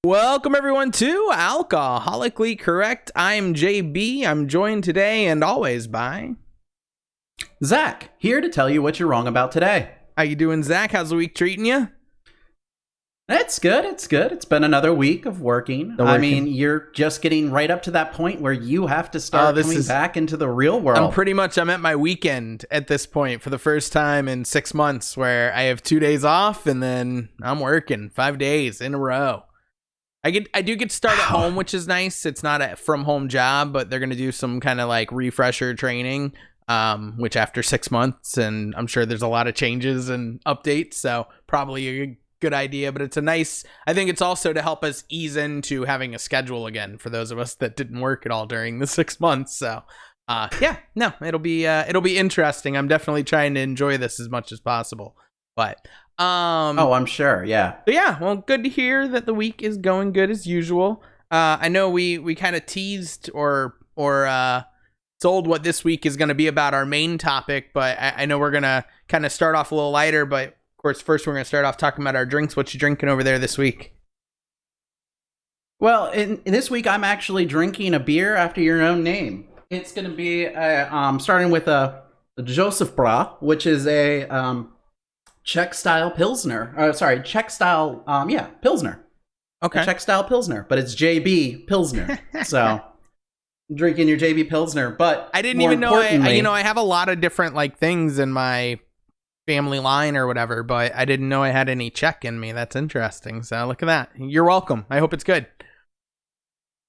Welcome everyone to Alcoholically Correct. I'm JB. I'm joined today and always by Zach, here to tell you what you're wrong about today. How you doing, Zach? How's the week treating you? It's good. It's been another week of working. I mean, you're just getting right up to that point where you have to start coming back into the real world. I'm at my weekend at this point for the first time in 6 months, where I have 2 days off and then I'm working 5 days in a row. I do get to start at home, which is nice. It's not a from home job, but they're going to do some kind of like refresher training, which after 6 months, and I'm sure there's a lot of changes and updates. So probably a good idea, but I think it's also to help us ease into having a schedule again for those of us that didn't work at all during the 6 months. So it'll be interesting. I'm definitely trying to enjoy this as much as possible, but I'm sure. Yeah. But yeah, well, good to hear that the week is going good as usual. I know we kind of teased or told what this week is going to be about our main topic, but I know we're going to kind of start off a little lighter, but of course, first we're going to start off talking about our drinks. What you drinking over there this week? Well, in this week, I'm actually drinking a beer after your own name. It's going to be starting with a Joseph Bra, which is a Czech-style Pilsner. Czech-style, Pilsner. Okay. Czech-style Pilsner, but it's JB Pilsner. So, drinking your JB Pilsner, but I didn't even know I have a lot of different like things in my family line or whatever, but I didn't know I had any Czech in me. That's interesting. So, look at that. You're welcome. I hope it's good.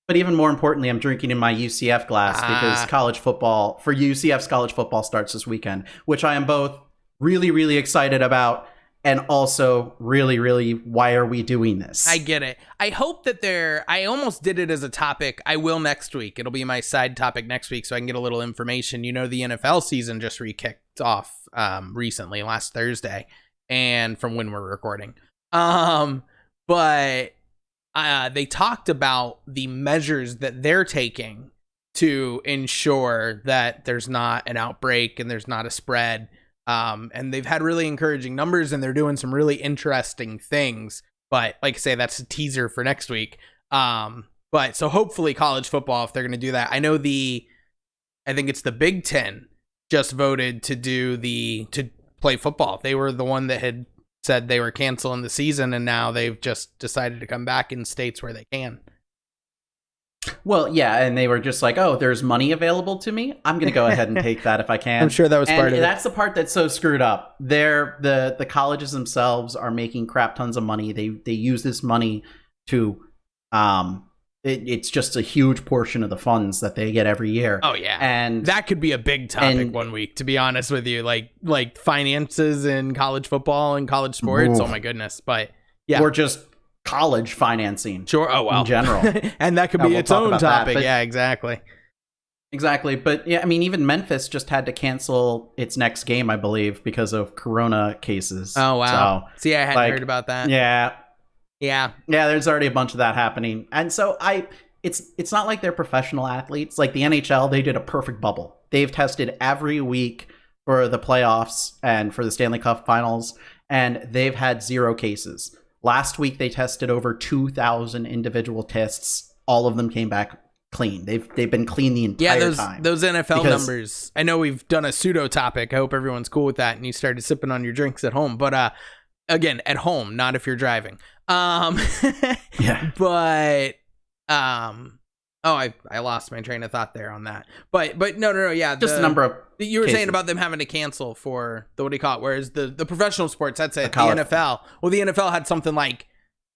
But even more importantly, I'm drinking in my UCF glass because UCF's college football starts this weekend, which I am both really, really excited about, and also really, really, why are we doing this? I get it. I hope that I almost did it as a topic. I will next week. It'll be my side topic next week so I can get a little information. You know, the NFL season just re-kicked off recently, last Thursday, and from when we're recording. But they talked about the measures that they're taking to ensure that there's not an outbreak and there's not a spread. And they've had really encouraging numbers, and they're doing some really interesting things. But like I say, that's a teaser for next week. But so hopefully college football, if they're going to do that, I think it's the Big Ten just voted to play football. They were the one that had said they were canceling the season, and now they've just decided to come back in states where they can. Well, yeah, and they were just like, oh, there's money available to me. I'm going to go ahead and take that if I can. I'm sure that was part of it. That's the part that's so screwed up. The colleges themselves are making crap tons of money. They use this money to, it's just a huge portion of the funds that they get every year. Oh, yeah. And that could be a big topic one week, to be honest with you. Like finances in college football and college sports. Oof. Oh, my goodness. But yeah. Or just college financing. Sure. Oh, well. In general. And that could be its own topic. Yeah, exactly. Exactly. But yeah, I mean, even Memphis just had to cancel its next game, I believe, because of corona cases. Oh, wow. So, see, I hadn't heard about that. Yeah. Yeah. Yeah, there's already a bunch of that happening. And so it's not like they're professional athletes. Like the NHL, they did a perfect bubble. They've tested every week for the playoffs and for the Stanley Cup finals, and they've had 0 cases. Last week, they tested over 2,000 individual tests. All of them came back clean. They've been clean the entire time. Those NFL numbers. I know we've done a pseudo topic. I hope everyone's cool with that, and you started sipping on your drinks at home. But again, at home, not if you're driving. Yeah. But I lost my train of thought there on that. But no, yeah. Just the number of you were cases. saying about them having to cancel for the what do you call it? Whereas the professional sports, that's it. The NFL. Well, the NFL had something like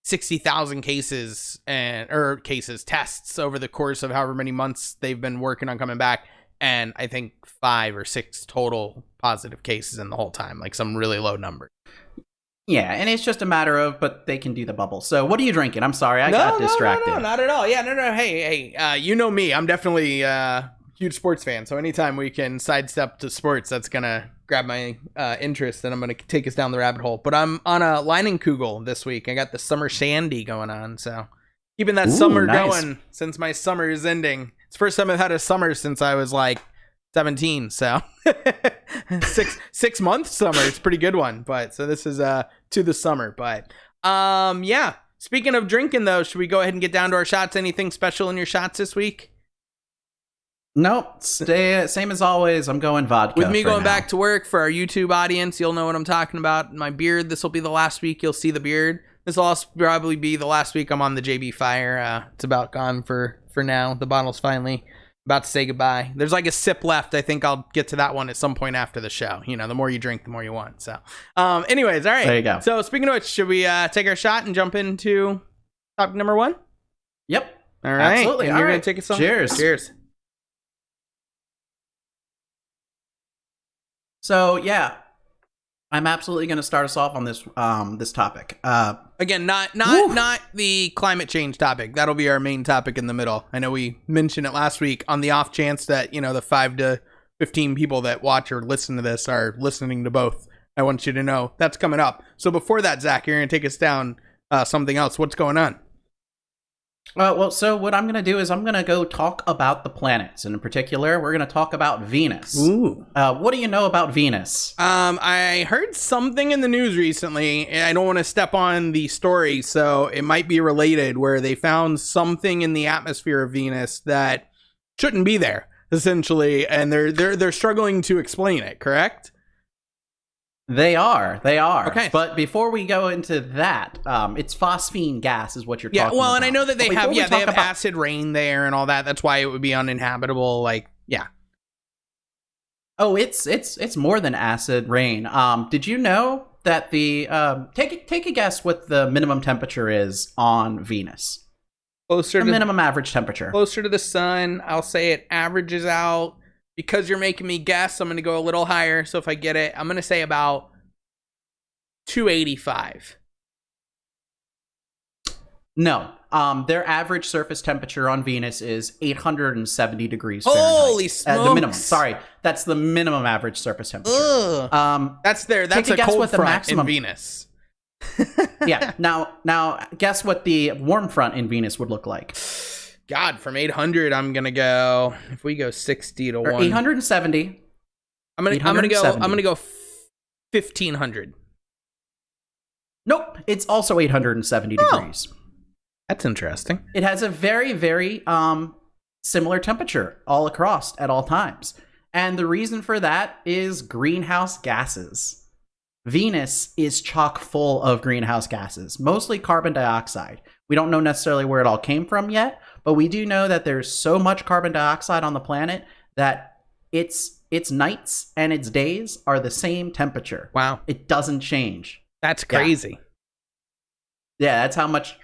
60,000 cases tests over the course of however many months they've been working on coming back, and I think 5 or 6 total positive cases in the whole time, like some really low number. Yeah, and it's just a matter of, but they can do the bubble. So what are you drinking? I'm sorry, I got distracted. No, not at all. Yeah, no. Hey, you know me. I'm definitely a huge sports fan. So anytime we can sidestep to sports, that's going to grab my interest, and I'm going to take us down the rabbit hole. But I'm on a Leinenkugel this week. I got the summer shandy going on. So keeping that summer going since my summer is ending. It's the first time I've had a summer since I was like 17, so 6 month summer. It's a pretty good one, but so this is to the summer, but yeah. Speaking of drinking, though, should we go ahead and get down to our shots? Anything special in your shots this week? Nope. Same as always. I'm going vodka. With me going now. back to work, for our YouTube audience, you'll know what I'm talking about. My beard, this will be the last week you'll see the beard. This will also probably be the last week I'm on the JB Fire. It's about gone for now. The bottle's finally about to say goodbye. There's like a sip left. I think I'll get to that one at some point after the show. You know, the more you drink, the more you want. So, anyways, all right. There you go. So speaking of which, should we take our shot and jump into topic number 1? Yep. All right. Absolutely. And All you're right. going to take us on? Cheers. Cheers. So yeah, I'm absolutely going to start us off on this topic. Again, not the climate change topic. That'll be our main topic in the middle. I know we mentioned it last week on the off chance that, you know, the 5 to 15 people that watch or listen to this are listening to both. I want you to know that's coming up. So before that, Zach, you're going to take us down something else. What's going on? So what I'm going to do is I'm going to go talk about the planets. And in particular, we're going to talk about Venus. Ooh. What do you know about Venus? I heard something in the news recently, and I don't want to step on the story, so it might be related, where they found something in the atmosphere of Venus that shouldn't be there, essentially, and they're struggling to explain it, correct? They are. Okay. But before we go into that, it's phosphine gas is what you're talking about. Yeah, well, and I know that they have about acid rain there and all that. That's why it would be uninhabitable. Like, yeah. Oh, it's more than acid rain. Did you know that the take a guess what the minimum temperature is on Venus? Closer to minimum average temperature. Closer to the sun. I'll say it averages out. Because you're making me guess, I'm going to go a little higher. So if I get it, I'm going to say about 285. No. Their average surface temperature on Venus is 870 degrees Fahrenheit. Holy smokes. The minimum. Sorry. That's the minimum average surface temperature. Ugh. That's a cold front in Venus. Yeah. Now, guess what the warm front in Venus would look like. God, from 800, I'm gonna go. If we go 60 to 1, 870. I'm gonna go 1500. Nope, it's also 870 degrees. That's interesting. It has a very, very similar temperature all across at all times, and the reason for that is greenhouse gases. Venus is chock full of greenhouse gases, mostly carbon dioxide. We don't know necessarily where it all came from yet, but we do know that there's so much carbon dioxide on the planet that its nights and its days are the same temperature. Wow. It doesn't change. That's crazy. Yeah, that's how much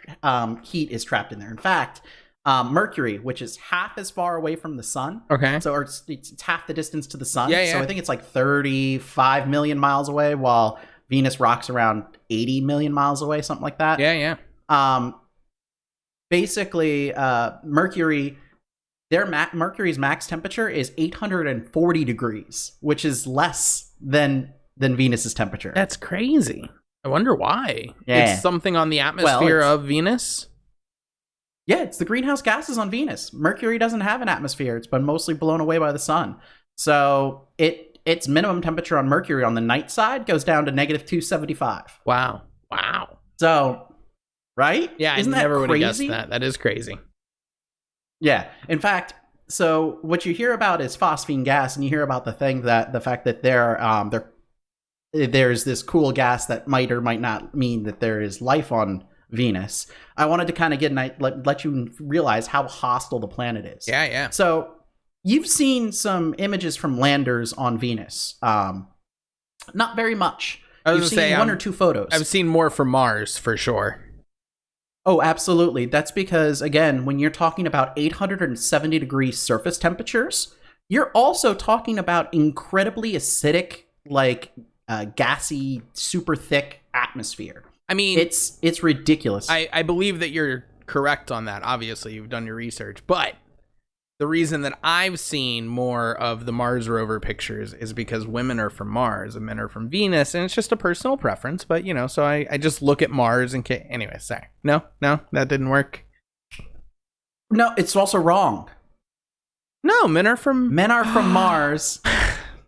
heat is trapped in there. In fact, Mercury, which is half as far away from the sun. Okay. So it's half the distance to the sun. Yeah. So I think it's like 35 million miles away, while Venus rocks around 80 million miles away, something like that. Yeah. Basically, Mercury's max temperature is 840 degrees, which is less than Venus's temperature. That's crazy. I wonder why. Yeah. It's something on the atmosphere of Venus? Yeah, it's the greenhouse gases on Venus. Mercury doesn't have an atmosphere. It's been mostly blown away by the sun. So its minimum temperature on Mercury on the night side goes down to negative 275. Wow. So, right? Yeah, Isn't I never that would have guessed crazy? that. That is crazy. Yeah. In fact, so what you hear about is phosphine gas, and you hear about the fact that there's this cool gas that might or might not mean that there is life on Venus. I wanted to kind of let you realize how hostile the planet is. Yeah. So you've seen some images from landers on Venus. Not very much. You've seen one or two photos. I've seen more from Mars for sure. Oh, absolutely. That's because, again, when you're talking about 870 degree surface temperatures, you're also talking about incredibly acidic, like gassy, super thick atmosphere. I mean, it's ridiculous. I believe that you're correct on that. Obviously, you've done your research, but the reason that I've seen more of the Mars rover pictures is because women are from Mars and men are from Venus, and it's just a personal preference. But so I just look at Mars and anyway. Sorry, no, that didn't work. No, it's also wrong. No, men are from Mars,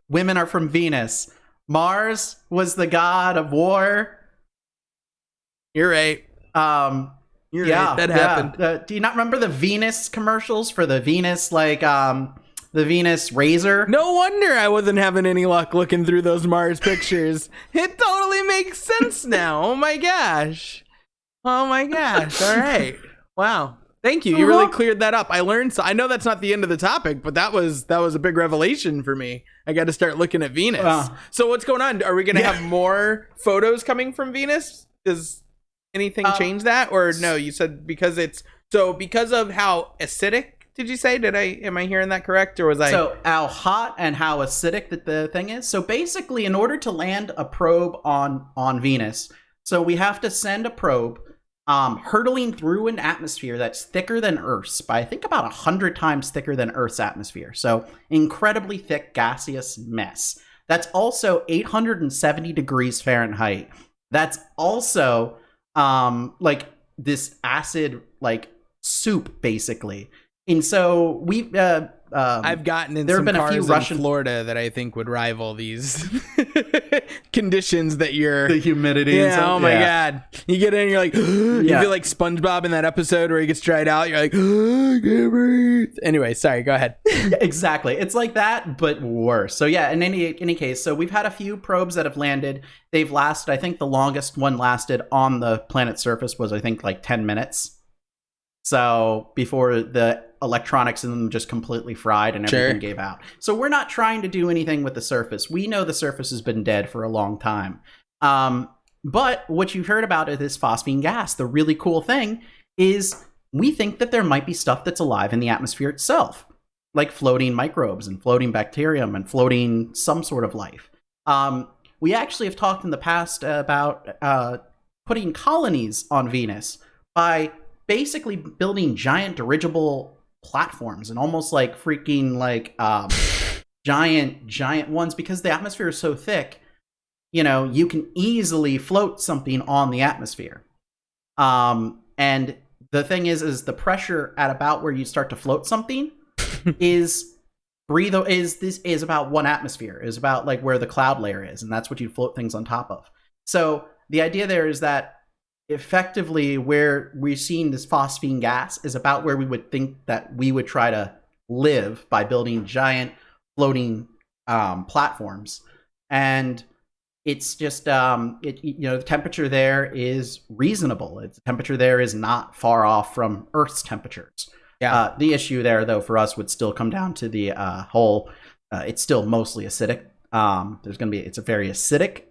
women are from Venus. Mars was the god of war. You're right. You're right. That happened. Do you not remember the Venus commercials for the Venus, like, the Venus razor? No wonder I wasn't having any luck looking through those Mars pictures. It totally makes sense now. Oh my gosh. All right. Wow. Thank you. You really cleared that up. I learned. So I know that's not the end of the topic, but that was a big revelation for me. I got to start looking at Venus. So what's going on? Are we going to have more photos coming from Venus? Does anything change that, or no? You said because of how acidic. Did you say? Am I hearing that correct, or was I? So how hot and how acidic that the thing is. So basically, in order to land a probe on Venus, so we have to send a probe hurtling through an atmosphere that's thicker than Earth's, by I think about 100 times thicker than Earth's atmosphere. So incredibly thick gaseous mess. That's also 870 degrees Fahrenheit. That's also like this acid like soup basically. And so we've I've gotten in some cars in Florida that I think would rival these conditions that the humidity. Yeah. Oh my God. You get in, you're like, you feel like SpongeBob in that episode where he gets dried out. You're like, I can't breathe. Anyway, sorry. Go ahead. Yeah, exactly. It's like that, but worse. So yeah. In any case, so we've had a few probes that have landed. They've lasted. I think the longest one lasted on the planet's surface was I think like 10 minutes. So before the electronics in them just completely fried and everything gave out. So we're not trying to do anything with the surface. We know the surface has been dead for a long time. But what you've heard about is this phosphine gas. The really cool thing is we think that there might be stuff that's alive in the atmosphere itself, like floating microbes and floating bacterium and floating some sort of life. We actually have talked in the past about putting colonies on Venus by basically building giant dirigible platforms and almost like freaking like giant ones, because the atmosphere is so thick, you know, you can easily float something on the atmosphere. And the thing is the pressure at about where you start to float something is about 1 atmosphere, is about like where the cloud layer is, and that's what you float things on top of. So the idea there is that effectively where we're seeing this phosphine gas is about where we would think that we would try to live by building giant floating platforms. And it's just the temperature there is reasonable. The temperature there is not far off from Earth's temperatures. The issue there though for us would still come down to the whole it's still mostly acidic. It's a very acidic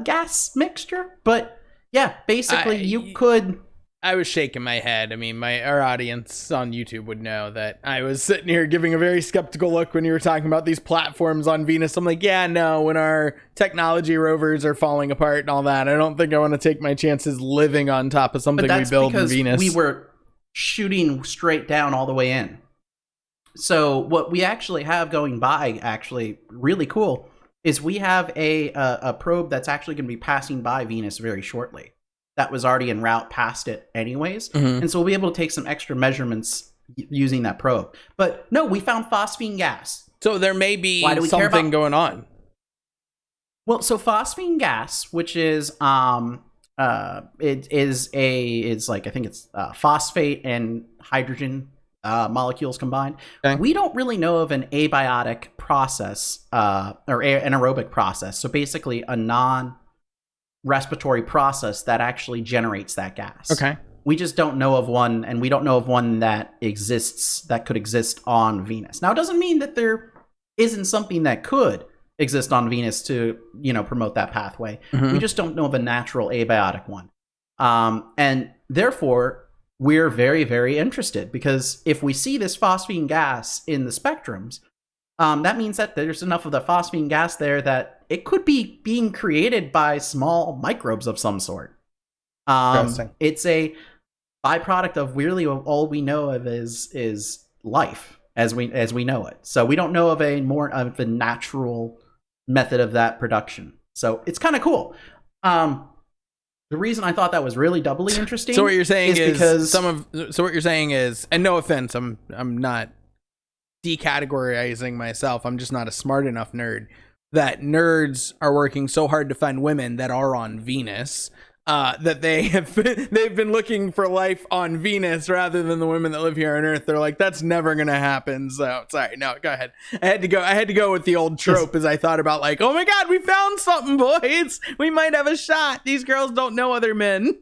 gas mixture, but yeah, basically you could. I was shaking my head. I mean, our audience on YouTube would know that I was sitting here giving a very skeptical look when you were talking about these platforms on Venus. I'm like, yeah, no, when our technology rovers are falling apart and all that, I don't think I want to take my chances living on top of something we build in Venus. We were shooting straight down all the way in. So what we actually have going by, actually really cool, is we have a probe that's actually going to be passing by Venus very shortly. That was already en route past it anyways. Mm-hmm. And so we'll be able to take some extra measurements using that probe. But no, we found phosphine gas. So there may be something going on. Well, so phosphine gas, which is it's like, I think it's phosphate and hydrogen molecules combined. Okay. We don't really know of an abiotic process or anaerobic process. So basically a non-respiratory process that actually generates that gas. Okay. We just don't know of one, and we don't know of one that could exist on Venus. Now, it doesn't mean that there isn't something that could exist on Venus to, promote that pathway. Mm-hmm. We just don't know of a natural abiotic one. And therefore, we're very, very interested, because if we see this phosphine gas in the spectrums, that means that there's enough of the phosphine gas there that it could be being created by small microbes of some sort. It's a byproduct of really all we know of is life as we know it. So we don't know of a more of a natural method of that production. So it's kind of cool. The reason I thought that was really doubly interesting. So what you're saying is because what you're saying is, and no offense, I'm not decategorizing myself. I'm just not a smart enough nerd. That nerds are working so hard to find women that are on Venus. that they've been looking for life on Venus rather than the women that live here on Earth. They're like, that's never gonna happen. So sorry, no, go ahead. I had to go with the old trope as I thought about like, oh my god, we found something, boys. We might have a shot. These girls don't know other men.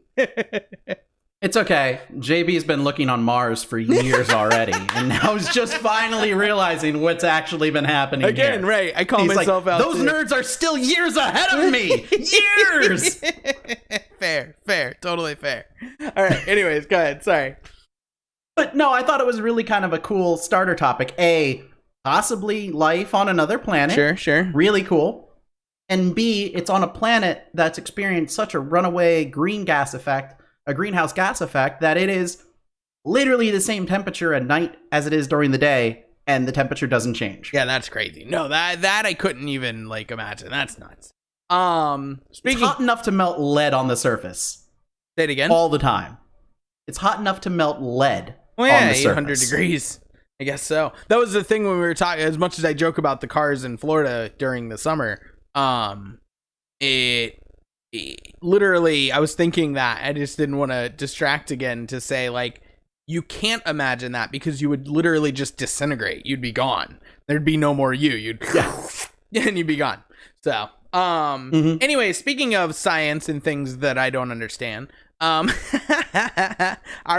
It's okay. JB's been looking on Mars for years already, and now he's just finally realizing what's actually been happening again. here. Right? I call myself out. Those nerds are still years ahead of me. Years. Fair, totally fair. All right. Anyways, go ahead. Sorry. But no, I thought it was really kind of a cool starter topic. A, possibly life on another planet. Sure. Really cool. And B, it's on a planet that's experienced such a runaway greenhouse gas effect, that it is literally the same temperature at night as it is during the day, and the temperature doesn't change. Yeah, that's crazy. No, that I couldn't even like imagine. That's nuts. It's hot enough to melt lead on the surface. Say it again. All the time. It's hot enough to melt lead. Oh yeah, on the 800 degrees. I guess so. That was the thing when we were talking. As much as I joke about the cars in Florida during the summer, it literally, I was thinking that I just didn't want to distract again to say like, you can't imagine that because you would literally just disintegrate. You'd be gone. There'd be no more you. And you'd be gone. So, anyway, speaking of science and things that I don't understand, are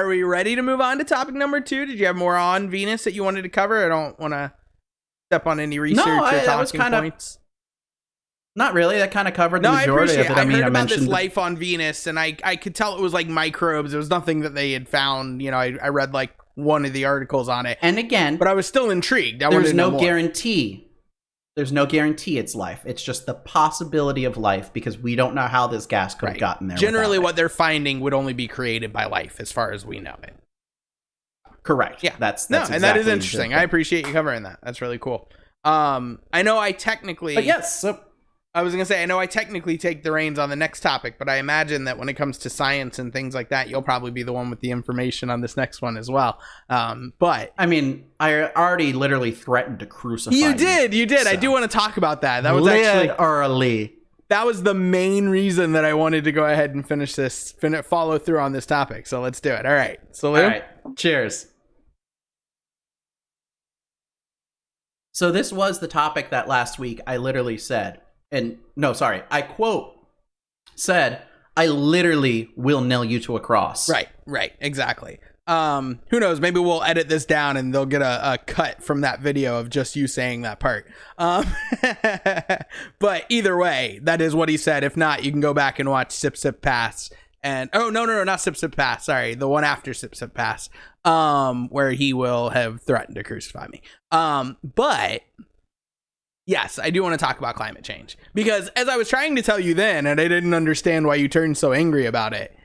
we ready to move on to topic number 2? Did you have more on Venus that you wanted to cover? I don't want to step on any research or talking points. Not really. That kind of covered the majority of it. I heard about this life on Venus, and I could tell it was like microbes. It was nothing that they had found. You know, I read like one of the articles on it. And again, but I was still intrigued. There's no guarantee. There's no guarantee it's life. It's just the possibility of life because we don't know how this gas could have gotten there. Generally, what they're finding would only be created by life, as far as we know it. Correct. Yeah, that's exactly, and that is interesting. I appreciate you covering that. That's really cool. I know I technically. But yes. So, I was going to say, I know I technically take the reins on the next topic, but I imagine that when it comes to science and things like that, you'll probably be the one with the information on this next one as well. But I mean, I already literally threatened to crucify you. You did. So. I do want to talk about that. That was that was the main reason that I wanted to go ahead and follow through on this topic. So let's do it. All right. Salute. All right. Cheers. So this was the topic that last week I literally said, I quote, said, I literally will nail you to a cross. Right, exactly. Who knows, maybe we'll edit this down and they'll get a cut from that video of just you saying that part. But either way, that is what he said. If not, you can go back and watch Sip Sip Pass. And no, not Sip Sip Pass, sorry, the one after Sip Sip Pass, where he will have threatened to crucify me. But yes, I do want to talk about climate change because as I was trying to tell you then, and I didn't understand why you turned so angry about it,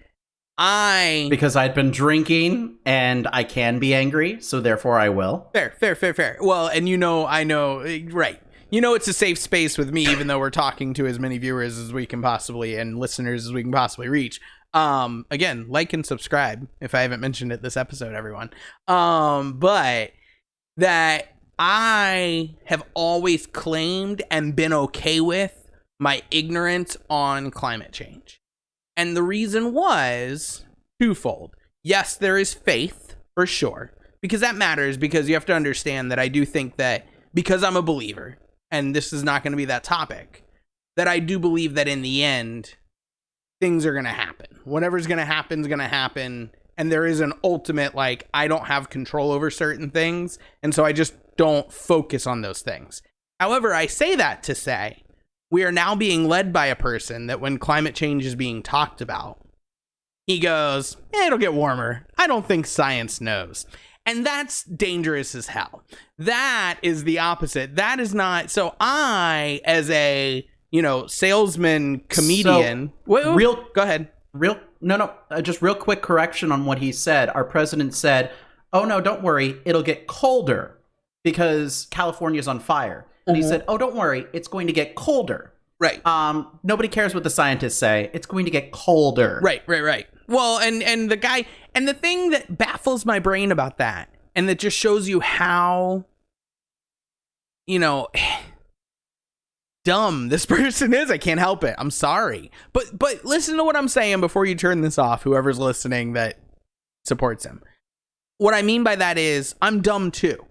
because I'd been drinking and I can be angry, so therefore I will. Fair. Well, and I know, right. It's a safe space with me, even though we're talking to as many viewers as we can possibly and listeners as we can possibly reach. Again, like and subscribe if I haven't mentioned it this episode, everyone. But that I have always claimed and been okay with my ignorance on climate change. And the reason was twofold. Yes, there is faith for sure, because that matters, because you have to understand that I do think that because I'm a believer, and this is not going to be that topic, that I do believe that in the end, things are going to happen. Whatever's going to happen is going to happen. And there is an ultimate, like, I don't have control over certain things. And so I just don't focus on those things. However, I say that to say, we are now being led by a person that when climate change is being talked about, he goes, it'll get warmer. I don't think science knows. And that's dangerous as hell. That is the opposite. That is not. So I, as a, salesman, comedian. Go ahead. Just real quick correction on what he said. Our president said, oh, no, don't worry. It'll get colder because California's on fire. And he said, oh, don't worry. It's going to get colder. Right. Nobody cares what the scientists say. It's going to get colder. Right. Well, and the guy, and the thing that baffles my brain about that, and that just shows you how, dumb dumb this person is. I can't help it. I'm sorry. But listen to what I'm saying before you turn this off, whoever's listening that supports him. What I mean by that is I'm dumb too.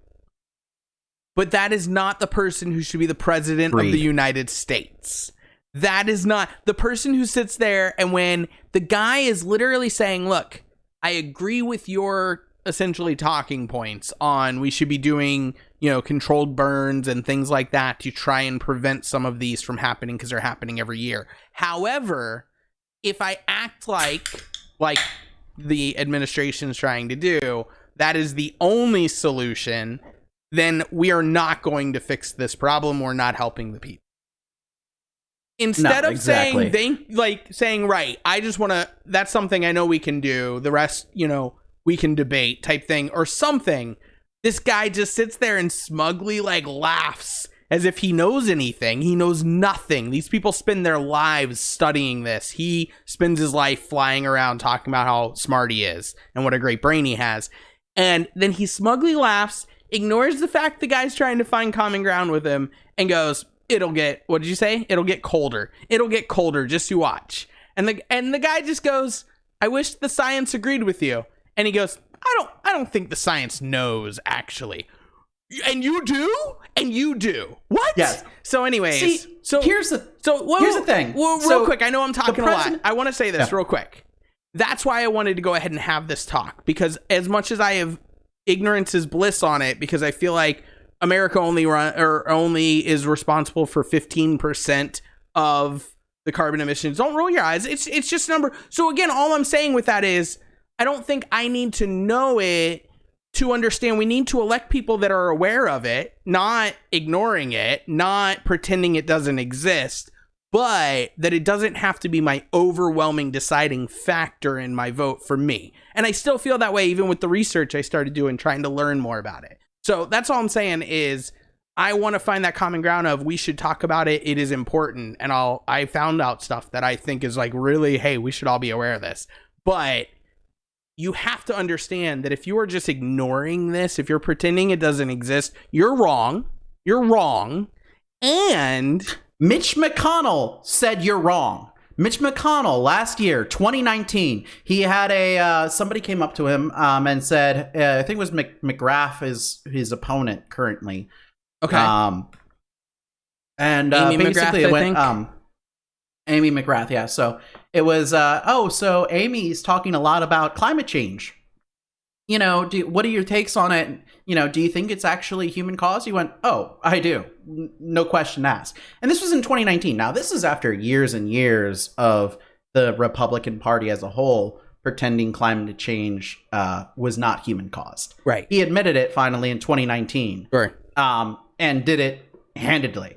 But that is not the person who should be the president of the United States. That is not the person who sits there, and when the guy is literally saying, look, I agree with your essentially talking points on we should be doing, controlled burns and things like that to try and prevent some of these from happening because they're happening every year. However, if I act like the administration is trying to do, that is the only solution, then we are not going to fix this problem. We're not helping the people. Instead of saying, right, I just want to, that's something I know we can do. The rest, we can debate type thing or something. This guy just sits there and smugly laughs as if he knows anything. He knows nothing. These people spend their lives studying this. He spends his life flying around talking about how smart he is and what a great brain he has. And then he smugly laughs, ignores the fact the guy's trying to find common ground with him, and goes, it'll get, what did you say? It'll get colder. It'll get colder. Just you watch. And the guy just goes, I wish the science agreed with you. And he goes, I don't think the science knows, actually. And you do? And you do. What? Yes. So anyways. See, here's the thing. Well, real quick. I know I'm talking a lot. I want to say this real quick. That's why I wanted to go ahead and have this talk. Because as much as I have ignorance is bliss on it, because I feel like America only is responsible for 15% of the carbon emissions. Don't roll your eyes. It's just a number. So again, all I'm saying with that is I don't think I need to know it to understand. We need to elect people that are aware of it, not ignoring it, not pretending it doesn't exist, but that it doesn't have to be my overwhelming deciding factor in my vote for me. And I still feel that way even with the research I started doing, trying to learn more about it. So that's all I'm saying is I want to find that common ground of we should talk about it. It is important. And I found out stuff that I think is really, hey, we should all be aware of this. But you have to understand that if you are just ignoring this, if you're pretending it doesn't exist, you're wrong. You're wrong. And Mitch McConnell said you're wrong. Mitch McConnell last year, 2019, he had somebody came up to him and said, I think it was McGrath is his opponent currently. Okay. And Amy basically McGrath, it went, I think. Amy McGrath, yeah. So it was, so Amy's talking a lot about climate change. What are your takes on it? Do you think it's actually human caused? He went, oh, I do. No question asked. And this was in 2019. Now, this is after years and years of the Republican Party as a whole pretending climate change was not human caused. Right. He admitted it finally in 2019. Sure. And did it handedly.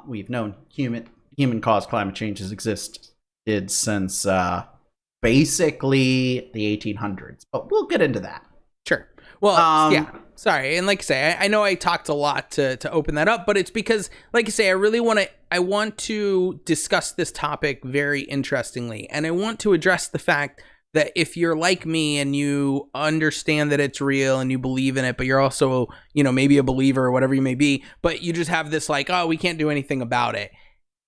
We've known human caused climate change has existed since basically the 1800s, but we'll get into that. Sure. Well, yeah. Sorry. And like I say, I know I talked a lot to open that up, but it's because, like I say, I want to discuss this topic very interestingly. And I want to address the fact that if you're like me and you understand that it's real and you believe in it, but you're also, maybe a believer or whatever you may be, but you just have this oh, we can't do anything about it.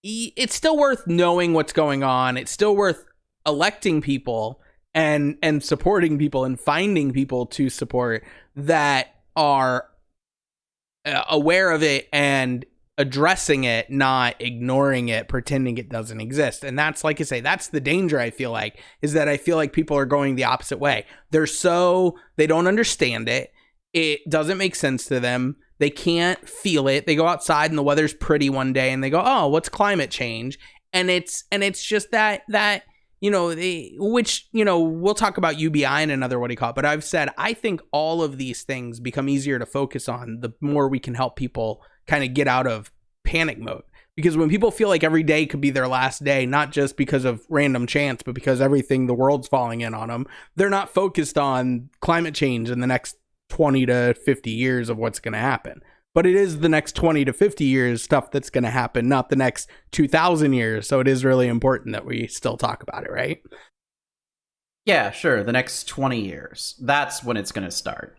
It's still worth knowing what's going on. It's still worth electing people and supporting people and finding people to support that are aware of it and addressing it, not ignoring it, pretending it doesn't exist. And that's, like I say, that's the danger. I feel like is that I feel like people are going the opposite way. They don't understand it. It doesn't make sense to them. They can't feel it. They go outside and the weather's pretty one day and they go, oh, what's climate change? And it's just that we'll talk about UBI in another what do you call it. But I've said, I think all of these things become easier to focus on the more we can help people kind of get out of panic mode. Because when people feel like every day could be their last day, not just because of random chance, but because the world's falling in on them, they're not focused on climate change in the next 20 to 50 years of what's going to happen. But it is the next 20 to 50 years stuff that's going to happen, not the next 2,000 years. So it is really important that we still talk about it, right? Yeah, sure. The next 20 years. That's when it's going to start.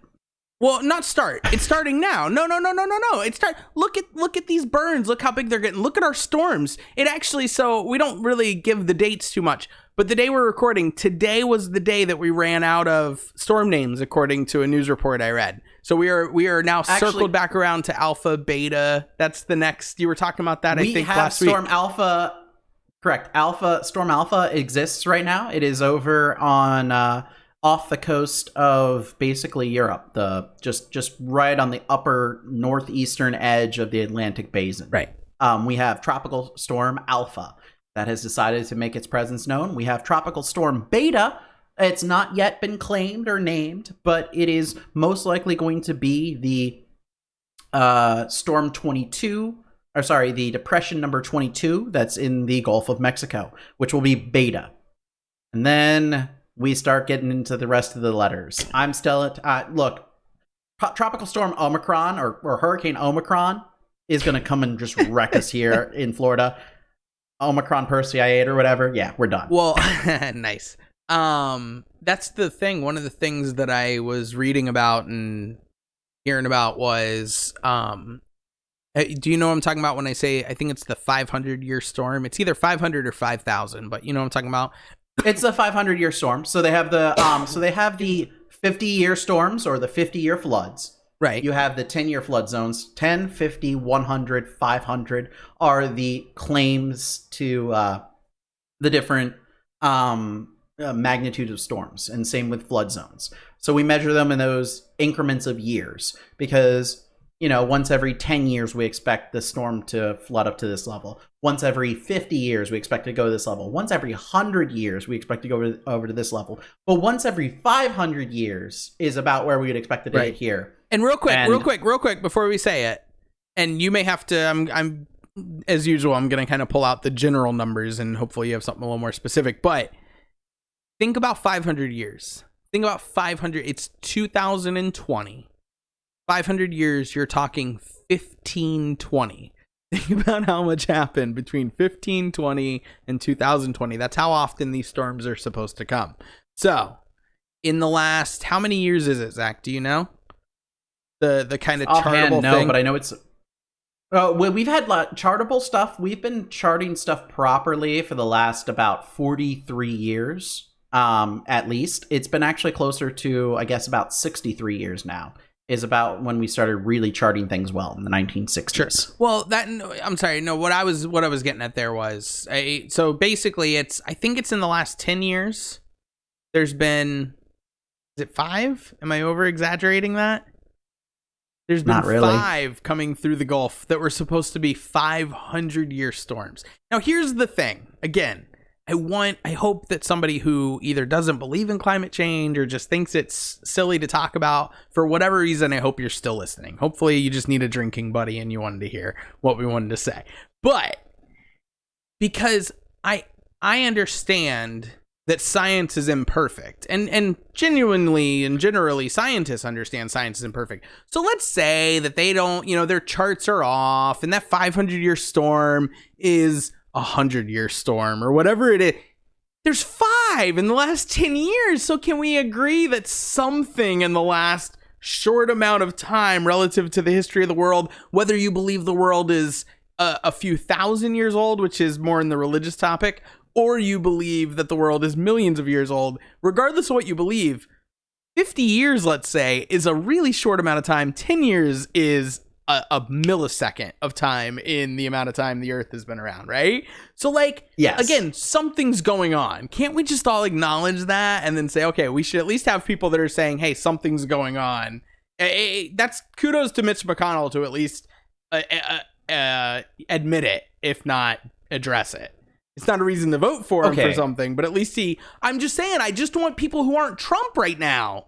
Well, not start. It's starting now. No. Look at these burns. Look how big they're getting. Look at our storms. It actually, so we don't really give the dates too much, but the day we're recording, today was the day that we ran out of storm names, according to a news report I read. So we are now circled back around to alpha, beta. That's the next. You were talking about that, I think, last week. Storm Alpha. Correct. Storm Alpha exists right now. It is over on off the coast of basically Europe, just right on the upper northeastern edge of the Atlantic Basin. Right. We have Tropical Storm Alpha that has decided to make its presence known. We have Tropical Storm Beta. It's not yet been claimed or named, but it is most likely going to be the Storm 22, or sorry, the Depression number 22 that's in the Gulf of Mexico, which will be Beta. And then we start getting into the rest of the letters. I'm still look, Tropical Storm Omicron or Hurricane Omicron is going to come and just wreck us here in Florida. Omicron Persei or whatever. Yeah, we're done. Well, nice. That's the thing. One of the things that I was reading about and hearing about was, do you know what I'm talking about when I say, I think it's the 500-year storm? It's either 500 or 5,000, but you know what I'm talking about? It's a 500-year storm. So they have the 50-year storms or the 50-year floods. Right. You have the 10-year flood zones. 10, 50, 100, 500 are the claims to the different magnitude of storms, and same with flood zones. So we measure them in those increments of years because, once every 10 years we expect the storm to flood up to this level. Once every 50 years we expect to go to this level. Once every 100 years we expect to go over to this level. But once every 500 years is about where we would expect it to hit here. And real quick before we say it, and you may have to, I'm as usual, I'm going to kind of pull out the general numbers and hopefully you have something a little more specific, but think about 500 years. Think about 500, it's 2020. 500 years, you're talking 1520. Think about how much happened between 1520 and 2020. That's how often these storms are supposed to come. So, in the last, how many years is it, Zach? Do you know? The kind of chartable thing? No, but I know it's... well, we've had chartable stuff. We've been charting stuff properly for the last about 43 years, at least. It's been actually closer to, I guess, about 63 years now. Is about when we started really charting things well in the 1960s. Sure. Well, I'm sorry. No, what I was getting at there was, so basically I think it's in the last 10 years. There's been, is it 5? Am I over exaggerating that? There's been Not really. 5 coming through the Gulf that were supposed to be 500-year storms. Now, here's the thing. Again, I hope that somebody who either doesn't believe in climate change or just thinks it's silly to talk about, for whatever reason, I hope you're still listening. Hopefully you just need a drinking buddy and you wanted to hear what we wanted to say. But because I understand that science is imperfect, and genuinely and generally scientists understand science is imperfect. So let's say that they don't, their charts are off and that 500-year storm is 100-year storm or whatever it is. There's 5 in the last 10 years. So can we agree that something in the last short amount of time relative to the history of the world, whether you believe the world is a few thousand years old, which is more in the religious topic, or you believe that the world is millions of years old, regardless of what you believe, 50 years, let's say, is a really short amount of time. 10 years is a millisecond of time in the amount of time the Earth has been around, right? So, yes. Again, something's going on. Can't we just all acknowledge that and then say, okay, we should at least have people that are saying, hey, something's going on. That's kudos to Mitch McConnell to at least admit it, if not address it. It's not a reason to vote for him for something, but at least I'm just saying, I just want people who aren't Trump right now.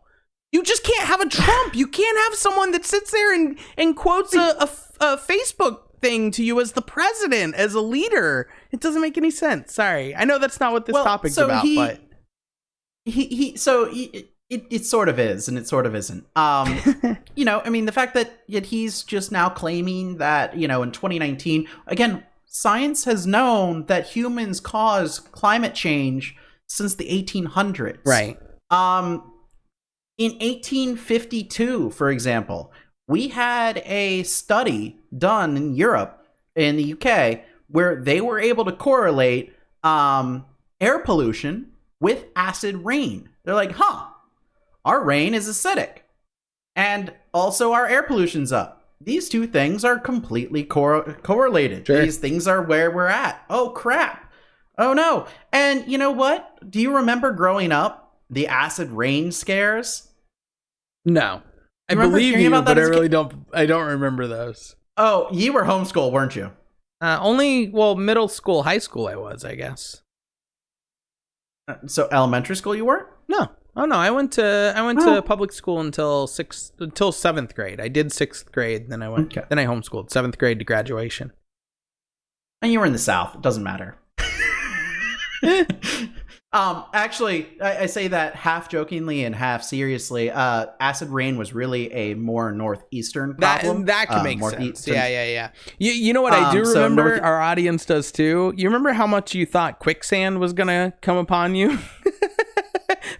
You just can't have a Trump. You can't have someone that sits there and quotes a Facebook thing to you as the president, as a leader. It doesn't make any sense. Sorry. I know that's not what this topic's about, but it sort of is, and it sort of isn't. The fact that he's just now claiming that, in 2019, again, science has known that humans cause climate change since the 1800s. Right. In 1852, for example, we had a study done in Europe, in the UK, where they were able to correlate air pollution with acid rain. They're like, our rain is acidic, and also our air pollution's up. These two things are completely correlated. Sure. These things are where we're at. Oh, crap. Oh, no. And you know what? Do you remember growing up, the acid rain scares? No. I Remember believe hearing you, about that but I as a really don't. I don't remember those. Oh, you were homeschooled, weren't you? Middle school, high school I was, I guess. So elementary school you were? No. Oh no, I went to public school until 7th grade. I did 6th grade, then I homeschooled 7th grade to graduation. And you were in the South. It doesn't matter. Actually, I say that half jokingly and half seriously. Acid rain was really a more northeastern problem. That can make sense. Yeah. You know what I do remember? Our audience does too. You remember how much you thought quicksand was gonna come upon you?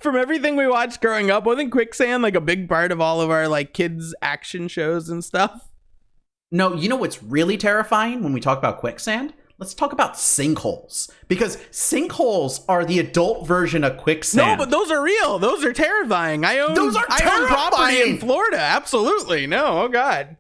From everything we watched growing up, wasn't quicksand like a big part of all of our like kids' action shows and stuff? No, you know what's really terrifying when we talk about quicksand? Let's talk about sinkholes, because sinkholes are the adult version of quicksand. No, but those are real. Those are terrifying. I own property in Florida. Absolutely. No. Oh God.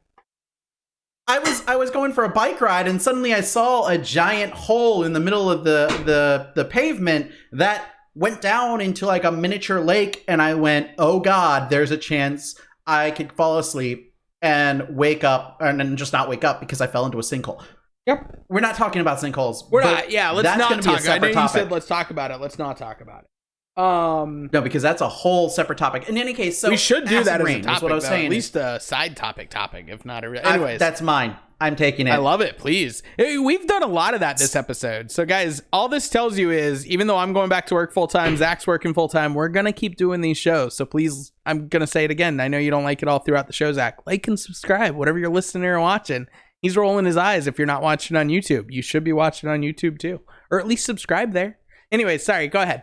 I was going for a bike ride, and suddenly I saw a giant hole in the middle of the pavement that went down into like a miniature lake, and I went, oh God, there's a chance I could fall asleep and wake up, and then just not wake up because I fell into a sinkhole. Yep. We're not talking about sinkholes. We're not. Yeah, let's not talk about it. You said let's talk about it. Let's not talk about it. No, because that's a whole separate topic. In any case, so we should do that as rain, a topic. What I was saying, at least a side topic, if not a. Anyways, that's mine. I'm taking it. I love it. Please, we've done a lot of that this episode. So, guys, all this tells you is, even though I'm going back to work full time, Zach's working full time, we're gonna keep doing these shows. So please, I'm gonna say it again. I know you don't like it all throughout the show, Zach. Like and subscribe, whatever you're listening or watching. He's rolling his eyes if you're not watching on YouTube. You should be watching on YouTube too. Or at least subscribe there. Anyway, sorry, go ahead.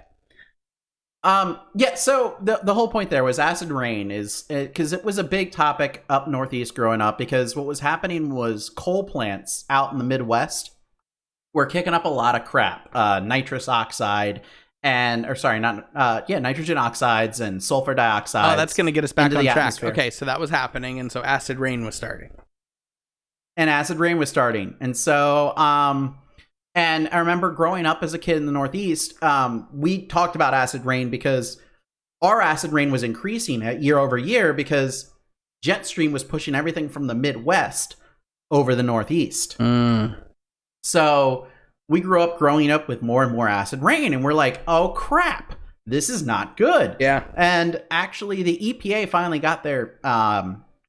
Yeah, so the whole point there was acid rain is because it was a big topic up northeast growing up, because what was happening was coal plants out in the Midwest were kicking up a lot of crap. Nitrous oxide nitrogen oxides and sulfur dioxide. Oh, that's going to get us back on track. Atmosphere. Okay, so that was happening, and so acid rain was starting. And so, and I remember growing up as a kid in the Northeast, we talked about acid rain because our acid rain was increasing year over year because jet stream was pushing everything from the Midwest over the Northeast. So we growing up with more and more acid rain, and we're like, oh crap, this is not good. Yeah. And actually the EPA finally got their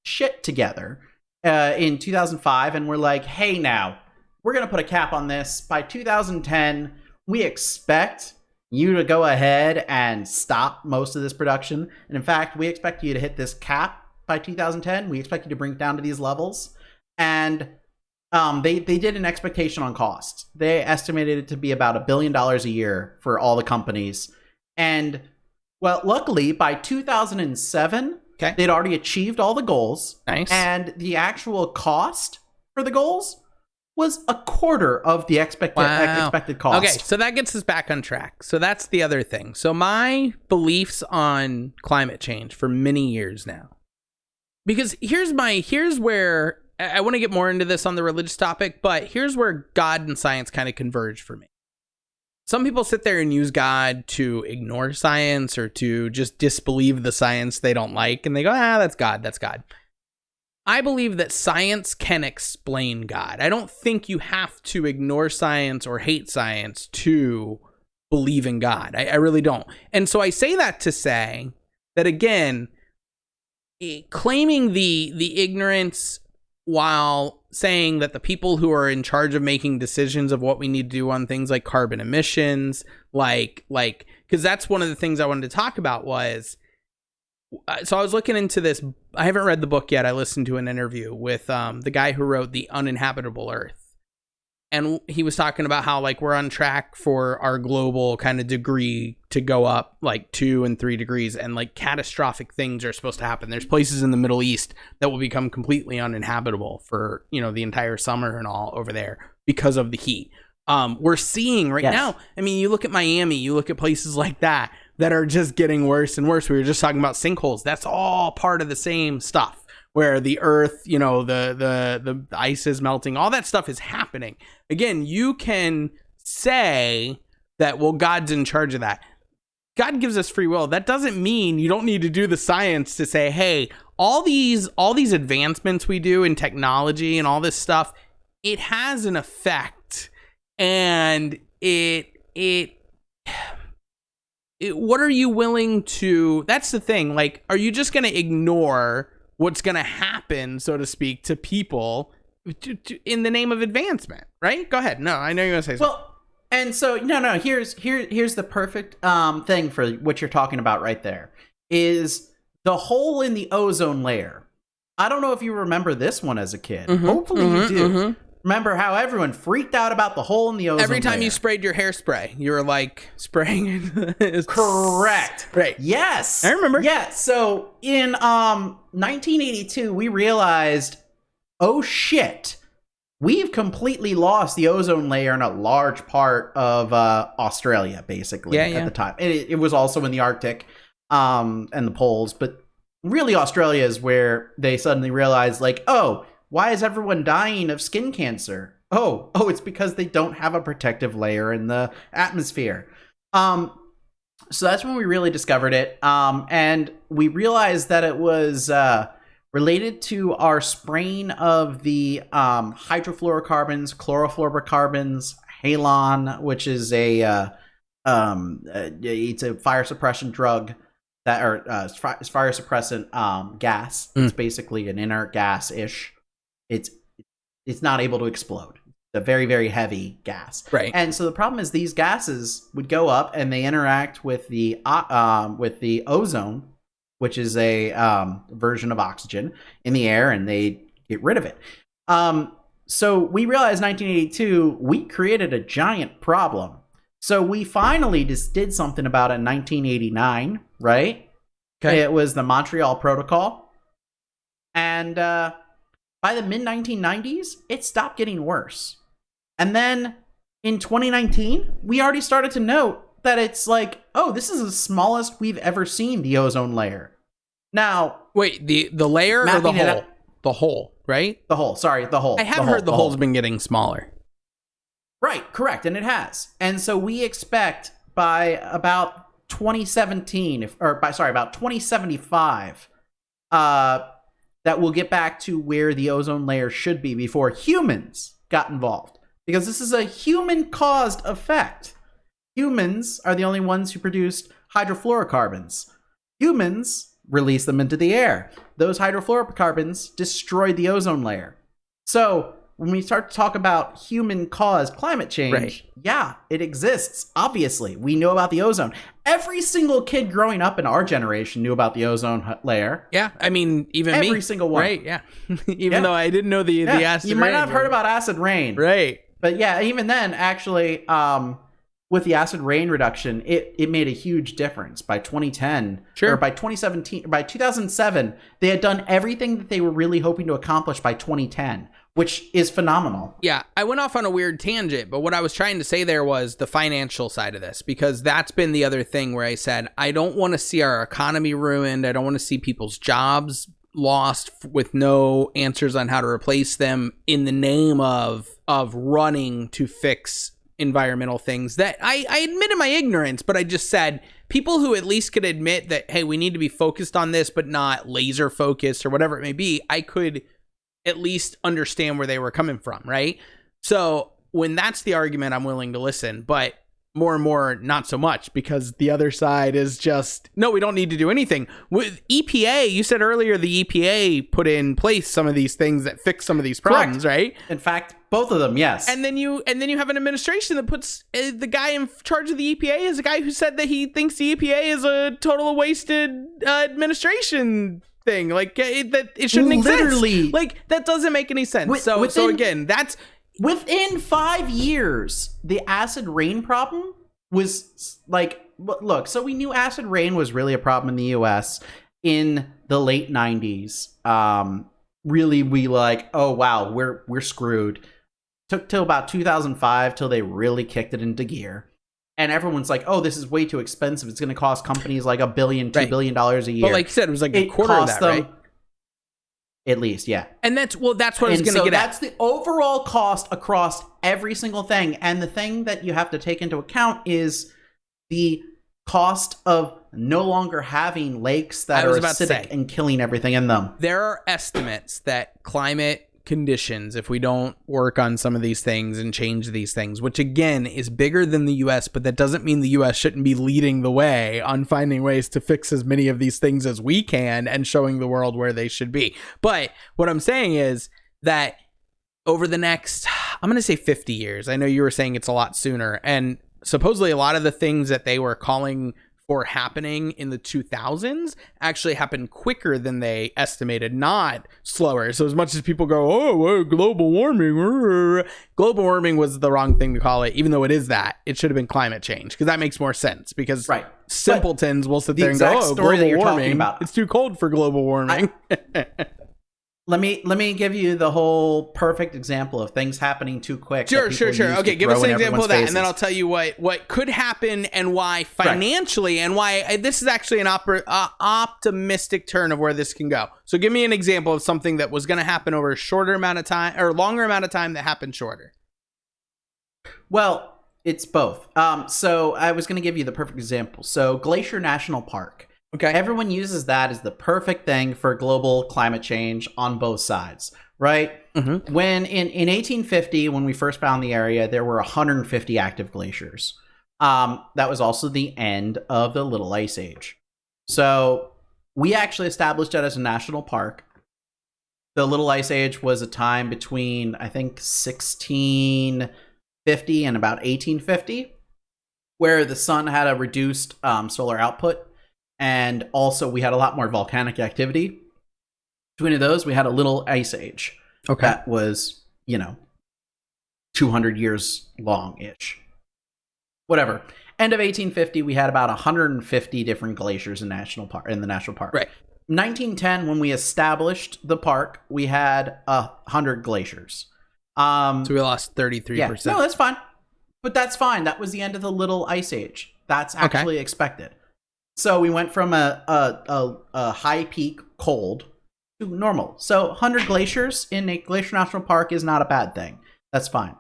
shit together in 2005, and we're like, hey, now we're going to put a cap on this. By 2010, we expect you to go ahead and stop most of this production. And in fact, we expect you to hit this cap by 2010. We expect you to bring it down to these levels. And they did an expectation on cost. They estimated it to be about $1 billion a year for all the companies. And, well, luckily, by 2007... Okay. They'd already achieved all the goals. Nice. And the actual cost for the goals was a quarter of the expected cost. Okay, so that gets us back on track. So that's the other thing. So my beliefs on climate change for many years now. Because here's where I want to get more into this on the religious topic, but here's where God and science kind of converge for me. Some people sit there and use God to ignore science or to just disbelieve the science they don't like. And they go, that's God. That's God. I believe that science can explain God. I don't think you have to ignore science or hate science to believe in God. I really don't. And so I say that to say that, again, claiming the ignorance while saying that the people who are in charge of making decisions of what we need to do on things like carbon emissions, because that's one of the things I wanted to talk about was, so I was looking into this. I haven't read the book yet. I listened to an interview with the guy who wrote The Uninhabitable Earth. and he was talking about how like we're on track for our global kind of degree to go up like 2 and 3 degrees, and like catastrophic things are supposed to happen. There's places in the Middle East that will become completely uninhabitable for, you know, the entire summer and all over there because of the heat. We're seeing right now, I mean, you look at Miami, you look at places like that are just getting worse and worse. We were just talking about sinkholes. That's all part of the same stuff, where the earth, you know, the ice is melting. All that stuff is happening. Again, you can say that, well, God's in charge of that. God gives us free will. That doesn't mean you don't need to do the science to say, hey, all these advancements we do in technology and all this stuff, it has an effect. And what are you willing to, that's the thing, like, are you just going to ignore what's going to happen, so to speak, to people in the name of advancement, right? Go ahead. No, I know you're going to say something. Well, and so, no, here's the perfect thing for what you're talking about right there, is the hole in the ozone layer. I don't know if you remember this one as a kid. Hopefully you do. Remember how everyone freaked out about the hole in the ozone layer? Every time you sprayed your hairspray, you were like spraying it. Correct. Right. Yes. I remember. Yeah. So in 1982, we realized, oh shit, we've completely lost the ozone layer in a large part of Australia, basically, at the time. It was also in the Arctic and the poles, but really Australia is where they suddenly realized, like, oh, why is everyone dying of skin cancer? Oh, it's because they don't have a protective layer in the atmosphere. So that's when we really discovered it. And we realized that it was related to our spraying of the hydrofluorocarbons, chlorofluorocarbons, halon, which is it's a fire suppression drug that, or fire suppressant gas. It's basically an inert gas-ish. It's not able to explode. It's a very, very heavy gas. Right. And so the problem is these gases would go up and they interact with the ozone, which is a version of oxygen in the air, and they get rid of it. So we realized 1982, we created a giant problem. So we finally just did something about it in 1989, right? Okay. It was the Montreal Protocol. And by the mid-1990s, it stopped getting worse. And then in 2019, we already started to note that it's like, oh, this is the smallest we've ever seen the ozone layer. Now, wait, the layer or the hole? The hole, right? The hole. Sorry, the hole. I have heard the hole's been getting smaller. Right, correct, and it has. And so we expect by about 2017, about 2075, that we'll get back to where the ozone layer should be before humans got involved. Because this is a human-caused effect. Humans are the only ones who produced hydrofluorocarbons. Humans release them into the air. Those hydrofluorocarbons destroyed the ozone layer. So when we start to talk about human-caused climate change, yeah, it exists, obviously. We know about the ozone. Every single kid growing up in our generation knew about the ozone layer. Yeah, I mean, even every single one. Right, yeah. Even though I didn't know the acid rain. You might not have heard about acid rain. Right. But yeah, even then, actually, with the acid rain reduction, it made a huge difference. By 2010, or by 2017, by 2007, they had done everything that they were really hoping to accomplish by 2010, which is phenomenal. Yeah, I went off on a weird tangent, but what I was trying to say there was the financial side of this, because that's been the other thing where I said, I don't want to see our economy ruined. I don't want to see people's jobs lost with no answers on how to replace them in the name of running to fix environmental things that I admit in my ignorance, but I just said people who at least could admit that, hey, we need to be focused on this, but not laser focused or whatever it may be, I could at least understand where they were coming from, right? So when that's the argument, I'm willing to listen, but more and more, not so much, because the other side is just, no, we don't need to do anything. With EPA, you said earlier, the EPA put in place some of these things that fix some of these problems, right? In fact, both of them, yes. And then you have an administration that puts the guy in charge of the EPA is a guy who said that he thinks the EPA is a total wasted administration thing, like that it shouldn't exist. Like that doesn't make any sense. So again, that's Within 5 years, the acid rain problem was like, look, so we knew acid rain was really a problem in the US in the late 90s. Really, we like, oh wow, we're screwed. Took till about 2005 till they really kicked it into gear. And everyone's like, oh, this is way too expensive. It's going to cost companies like $1 billion, $2 billion a year. But like you said, it was like a quarter of that, right? At least, yeah. And that's what I was going to get that's the overall cost across every single thing. And the thing that you have to take into account is the cost of no longer having lakes that are acidic and killing everything in them. There are estimates that climate conditions, if we don't work on some of these things and change these things, which again is bigger than the US, but that doesn't mean the US shouldn't be leading the way on finding ways to fix as many of these things as we can and showing the world where they should be. But what I'm saying is that over the next, I'm going to say 50 years, I know you were saying it's a lot sooner, and supposedly a lot of the things that they were calling for happening in the 2000s actually happened quicker than they estimated, not slower. So as much as people go, oh, global warming was the wrong thing to call it, even though it is that. It should have been climate change, because that makes more sense, because simpletons will sit there and go, oh, global warming, it's too cold for global warming. Let me give you the whole perfect example of things happening too quick. Sure. Okay, give us an example of that, and then I'll tell you what could happen and why financially, and why this is actually an optimistic turn of where this can go. So give me an example of something that was going to happen over a shorter amount of time or longer amount of time that happened shorter. Well, it's both. So I was going to give you the perfect example. So Glacier National Park. Okay. Everyone uses that as the perfect thing for global climate change on both sides, right? Mm-hmm. When in 1850, when we first found the area, there were 150 active glaciers. That was also the end of the Little Ice Age. So we actually established it as a national park. The Little Ice Age was a time between, I think, 1650 and about 1850, where the sun had a reduced solar output. And also, we had a lot more volcanic activity. Between those, we had a little ice age. Okay. That was, 200 years long-ish. Whatever. End of 1850, we had about 150 different glaciers in the national park. Right. 1910, when we established the park, we had 100 glaciers. So we lost 33%. Yeah. No, that's fine. But that's fine. That was the end of the little ice age. That's actually expected. So we went from a high peak cold to normal. So 100 glaciers in a glacier national park is not a bad thing. That's fine.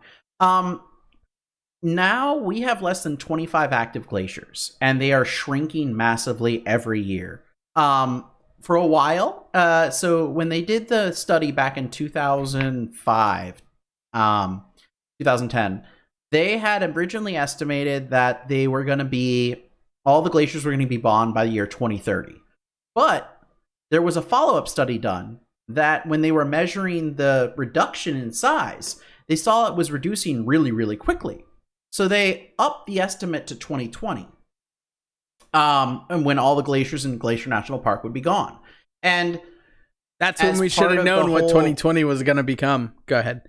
Now we have less than 25 active glaciers, and they are shrinking massively every year. For a while, so when they did the study back in 2005, 2010, they had originally estimated that they were going to be all the glaciers were going to be gone by the year 2030. But there was a follow-up study done that when they were measuring the reduction in size, they saw it was reducing really, really quickly. So they upped the estimate to 2020, and when all the glaciers in Glacier National Park would be gone. And that's when we should have known what 2020 was going to become. Go ahead.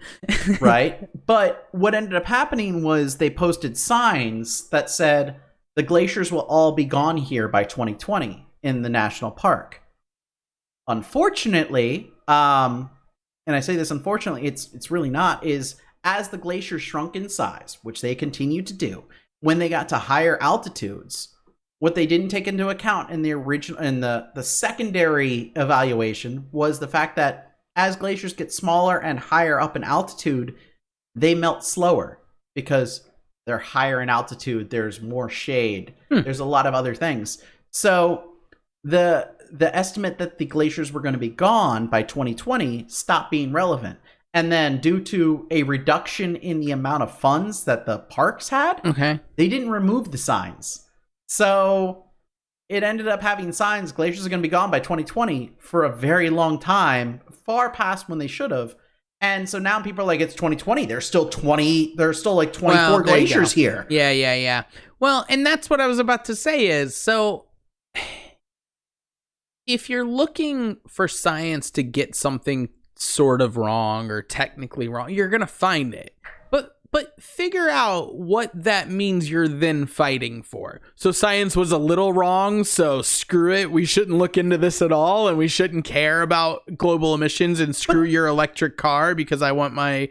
Right? But what ended up happening was they posted signs that said, the glaciers will all be gone here by 2020 in the national park. Unfortunately, and I say this unfortunately, it's really not, is as the glaciers shrunk in size, which they continue to do, when they got to higher altitudes, what they didn't take into account in the original and the secondary evaluation was the fact that as glaciers get smaller and higher up in altitude, they melt slower because they're higher in altitude, there's more shade, there's a lot of other things. So the estimate that the glaciers were going to be gone by 2020 stopped being relevant. And then due to a reduction in the amount of funds that the parks had, they didn't remove the signs. So it ended up having signs, glaciers are going to be gone by 2020 for a very long time, far past when they should have. And so now people are like, it's 2020. There's still like 24 glaciers here. Yeah. Well, and that's what I was about to say is, so if you're looking for science to get something sort of wrong or technically wrong. You're going to find it. But figure out what that means you're then fighting for. So science was a little wrong, so screw it. We shouldn't look into this at all, and we shouldn't care about global emissions, and screw your electric car because I want my,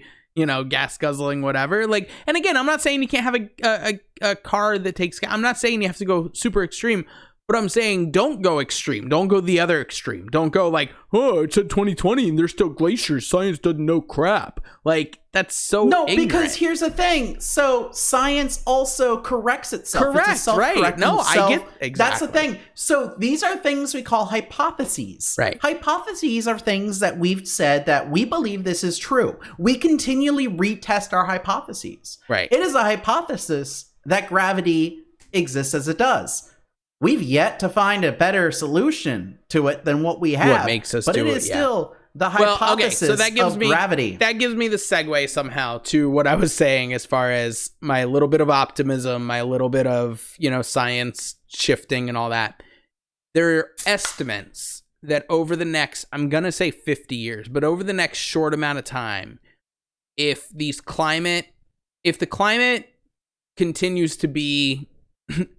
gas guzzling whatever. Like, and again, I'm not saying you can't have a car that takes, I'm not saying you have to go super extreme. But I'm saying don't go extreme. Don't go the other extreme. Don't go like, oh, it's at 2020 and there's still glaciers. Science doesn't know crap. Like, that's so ignorant. Because here's the thing. So science also corrects itself. Correct, it's a right. No, I get exactly. That's the thing. So these are things we call hypotheses. Right. Hypotheses are things that we've said that we believe this is true. We continually retest our hypotheses. Right. It is a hypothesis that gravity exists as it does. We've yet to find a better solution to it than what we have. What makes us but do it is still the hypothesis so that gives of me, gravity. That gives me the segue somehow to what I was saying as far as my little bit of optimism, my little bit of, science shifting and all that. There are estimates that over the next, I'm going to say 50 years, but over the next short amount of time, if the climate continues to be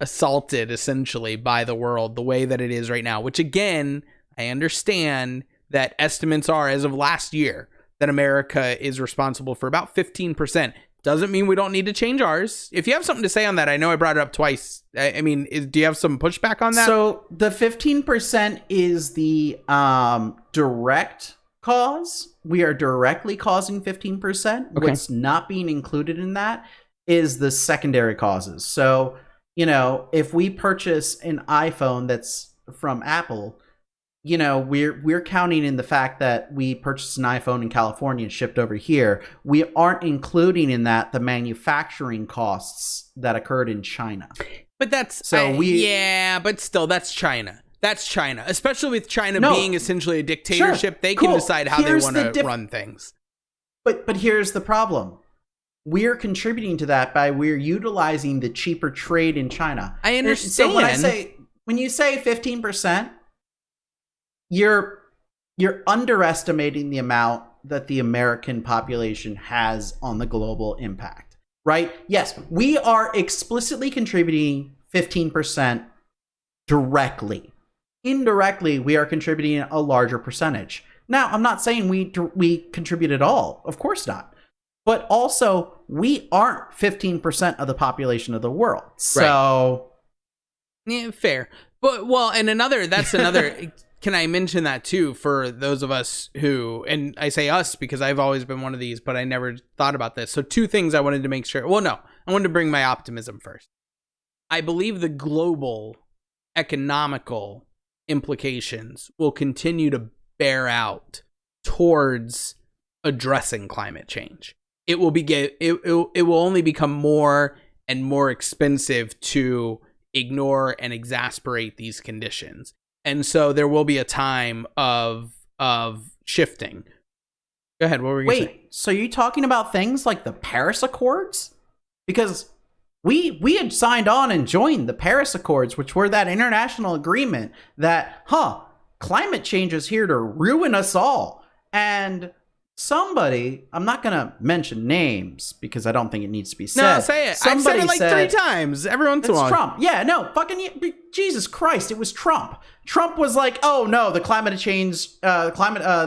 assaulted essentially by the world the way that it is right now, which again, I understand that estimates are as of last year that America is responsible for about 15%. Doesn't mean we don't need to change ours. If you have something to say on that, I know I brought it up twice. I mean, do you have some pushback on that? So the 15% is the direct cause. We are directly causing 15%. Okay. What's not being included in that is the secondary causes. So if we purchase an iPhone that's from Apple, we're counting in the fact that we purchased an iPhone in California and shipped over here. We aren't including in that the manufacturing costs that occurred in China. But that's but still, that's China. That's China, especially with China being essentially a dictatorship. Sure, they can decide how they want to run things. But here's the problem. We're contributing to that by we're utilizing the cheaper trade in China. I understand. So when you say 15%, you're underestimating the amount that the American population has on the global impact, right? Yes, we are explicitly contributing 15% directly. Indirectly, we are contributing a larger percentage. Now, I'm not saying we contribute at all. Of course not. But also, we aren't 15% of the population of the world. So, yeah, fair. But that's another. Can I mention that too for those of us who, and I say us because I've always been one of these, but I never thought about this. So two things I wanted to make sure. Well, no, I wanted to bring my optimism first. I believe the global economical implications will continue to bear out towards addressing climate change. It will only become more and more expensive to ignore and exasperate these conditions. And so there will be a time of shifting. Go ahead. What were you going to say? Wait, so you're talking about things like the Paris Accords? Because we had signed on and joined the Paris Accords, which were that international agreement that, climate change is here to ruin us all. And somebody, I'm not going to mention names because I don't think it needs to be said. No, say it. I've said it like 3 times. Every once in a while. It's Trump. Yeah, no, fucking Jesus Christ, it was Trump. Trump was like, oh no, the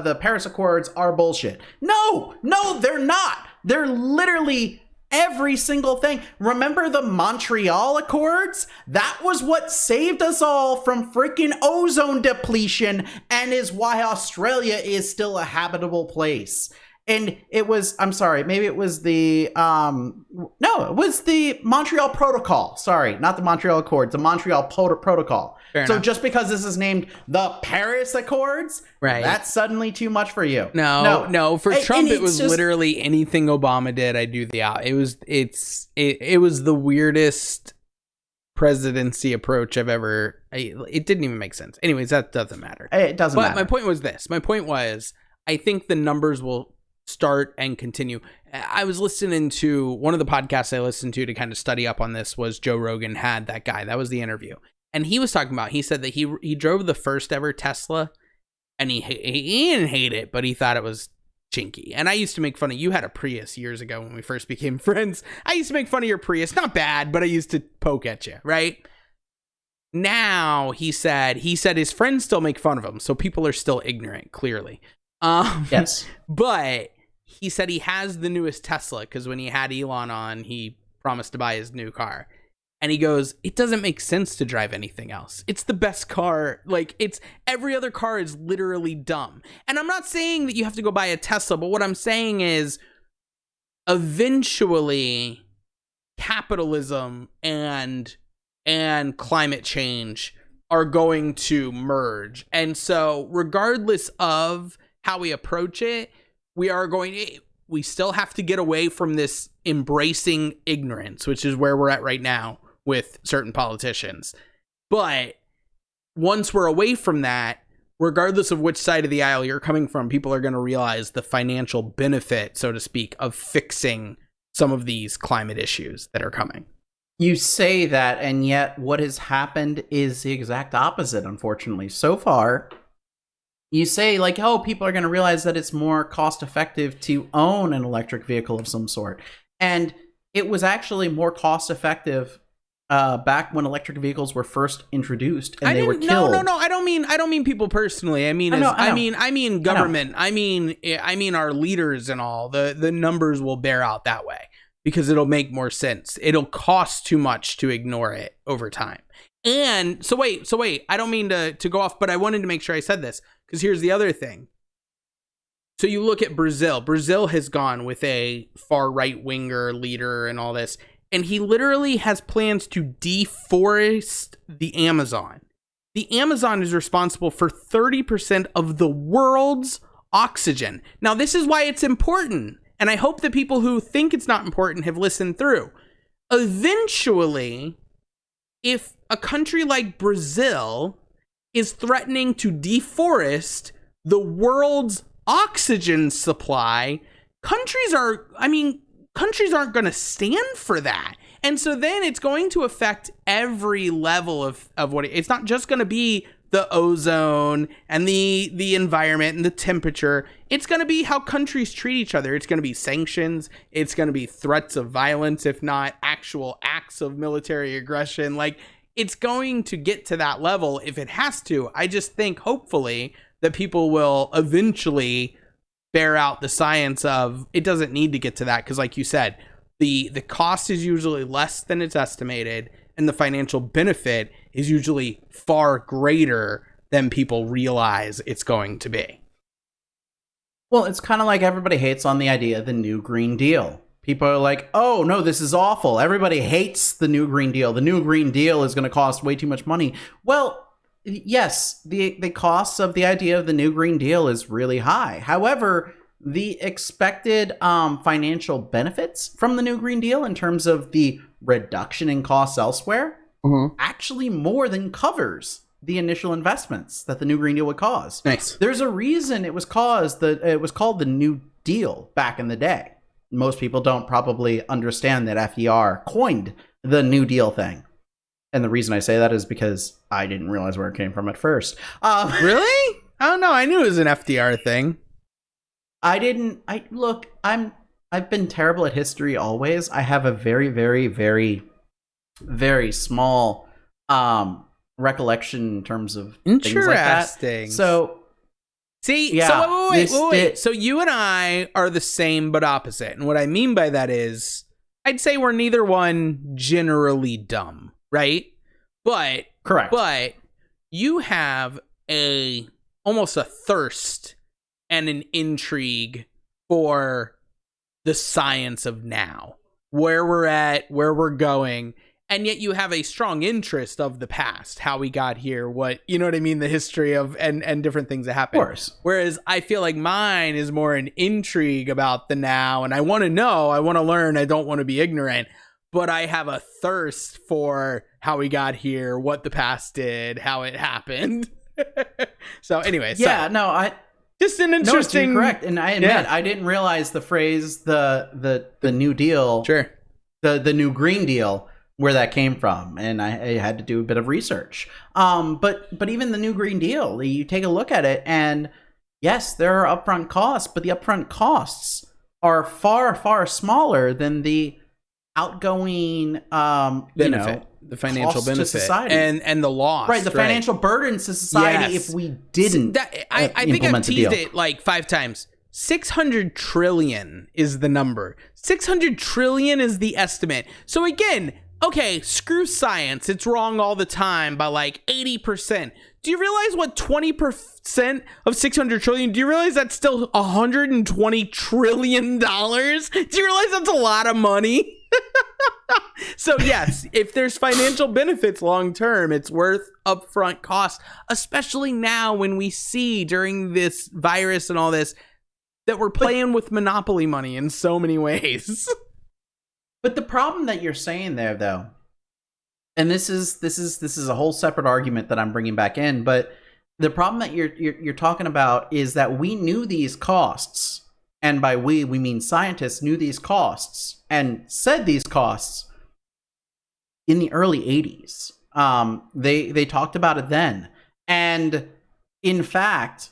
the Paris Accords are bullshit. No, they're not. They're literally every single thing. Remember the Montreal Accords? That was what saved us all from freaking ozone depletion and is why Australia is still a habitable place. And it was, I'm sorry, maybe it was the, it was the Montreal Protocol. Sorry, not the Montreal Accords, the Montreal Protocol. Fair enough. Just because this is named the Paris Accords, right? That's suddenly too much for you. No. For Trump, it was literally anything Obama did, I do the out. It was the weirdest presidency approach I've ever. It didn't even make sense. Anyways, that doesn't matter. It doesn't matter. But my point was this. My point was, I think the numbers will start and continue. I was listening to one of the podcasts I listened to kind of study up on this was Joe Rogan had that guy. That was the interview. And he was talking about, he said that he drove the first ever Tesla and he didn't hate it, but he thought it was chinky. And I used to make fun of, you had a Prius years ago when we first became friends. I used to make fun of your Prius. Not bad, but I used to poke at you, right? Now, he said his friends still make fun of him, so people are still ignorant, clearly. Yes. But he said he has the newest Tesla, because when he had Elon on, he promised to buy his new car. And he goes, it doesn't make sense to drive anything else. It's the best car. Like, it's every other car is literally dumb. And I'm not saying that you have to go buy a Tesla, but what I'm saying is eventually capitalism and climate change are going to merge. And so regardless of how we approach it, we still have to get away from this embracing ignorance, which is where we're at right now with certain politicians. But once we're away from that, regardless of which side of the aisle you're coming from, people are going to realize the financial benefit, so to speak, of fixing some of these climate issues that are coming. You say that, and yet what has happened is the exact opposite, unfortunately. So far, you say, like, oh, people are going to realize that it's more cost-effective to own an electric vehicle of some sort. And it was actually more cost-effective back when electric vehicles were first introduced and they were killed. No. I don't mean people personally. I mean, I mean government. I mean our leaders and all. The numbers will bear out that way because it'll make more sense. It'll cost too much to ignore it over time. And so wait. I don't mean to go off, but I wanted to make sure I said this because here's the other thing. So you look at Brazil. Brazil has gone with a far right winger leader and all this. And he literally has plans to deforest the Amazon. The Amazon is responsible for 30% of the world's oxygen. Now, this is why it's important. And I hope that people who think it's not important have listened through. Eventually, if a country like Brazil is threatening to deforest the world's oxygen supply, countries aren't going to stand for that. And so then it's going to affect every level of what it's not just going to be the ozone and the environment and the temperature. It's going to be how countries treat each other. It's going to be sanctions. It's going to be threats of violence, if not actual acts of military aggression. Like, it's going to get to that level if it has to. I just think, hopefully, that people will eventually bear out the science of it doesn't need to get to that, because like you said, the cost is usually less than it's estimated and the financial benefit is usually far greater than people realize it's going to be. Well, it's kind of like everybody hates on the idea of the new Green Deal. People are like, oh no, this is awful. Everybody hates the new Green Deal. The new Green Deal is going to cost way too much money. Well, yes, the costs of the idea of the new Green Deal is really high. However, the expected financial benefits from the new Green Deal in terms of the reduction in costs elsewhere actually more than covers the initial investments that the new Green Deal would cause. Nice. There's a reason it was called the New Deal back in the day. Most people don't probably understand that FDR coined the New Deal thing. And the reason I say that is because I didn't realize where it came from at first. Really? I don't know. I knew it was an FDR thing. I've been terrible at history always. I have a very, very, very, very small recollection in terms of things like that. So, see, yeah, so wait. So you and I are the same but opposite. And what I mean by that is, I'd say we're neither one generally dumb, right? But correct. But you have almost a thirst and an intrigue for the science of now, where we're at, where we're going. And yet you have a strong interest of the past, how we got here, what, you know what I mean? The history of, and different things that happen. Of course. Whereas I feel like mine is more an intrigue about the now. And I want to know, I want to learn. I don't want to be ignorant, but I have a thirst for how we got here, what the past did, how it happened. So anyway, yeah, just an interesting. No, correct. And I admit, I didn't realize the phrase, the New Deal, sure, the New Green Deal, where that came from, and I had to do a bit of research. But even the New Green Deal, you take a look at it, and yes, there are upfront costs, but the upfront costs are far, far smaller than the outgoing benefit, the financial benefit to society. and the loss. Right, the financial burden to society if we didn't I think I've teased it like 5 times. 600 trillion is the number. 600 trillion is the estimate. So again, okay, screw science. It's wrong all the time by like 80%. Do you realize what 20% of 600 trillion, do you realize that's still $120 trillion? Do you realize that's a lot of money? So yes, if there's financial benefits long term, it's worth upfront costs, especially now when we see during this virus and all this that we're playing with monopoly money in so many ways. But the problem that you're saying there, though, and this is a whole separate argument that I'm bringing back in, but the problem that you're talking about is that we knew these costs, and by we mean scientists knew these costs and said these costs in the early 80s. They talked about it then, and in fact,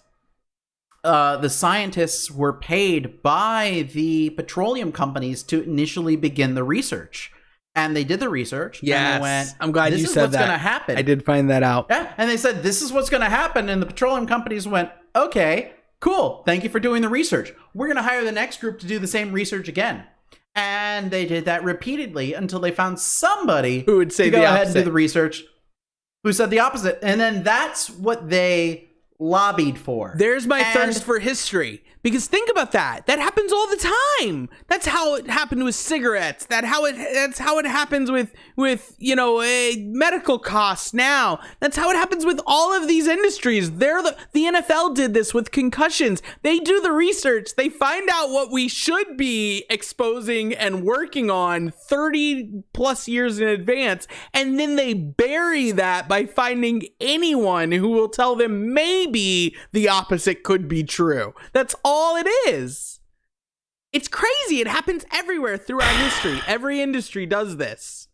the scientists were paid by the petroleum companies to initially begin the research. And they did the research. Yes, and they went, I'm glad you said that. This is what's going to happen. I did find that out. Yeah, and they said, this is what's going to happen. And the petroleum companies went, okay, cool. Thank you for doing the research. We're going to hire the next group to do the same research again. And they did that repeatedly until they found somebody who would say to go the ahead opposite. and do the research, who said the opposite. And then that's what they lobbied for. There's my thirst for history. Because think about that. That happens all the time. That's how it happened with cigarettes. That's how it happens with medical costs now. That's how it happens with all of these industries. The NFL did this with concussions. They do the research. They find out what we should be exposing and working on 30 plus years in advance. And then they bury that by finding anyone who will tell them maybe the opposite could be true. That's all it is. It's crazy. It happens everywhere throughout history. Every industry does this.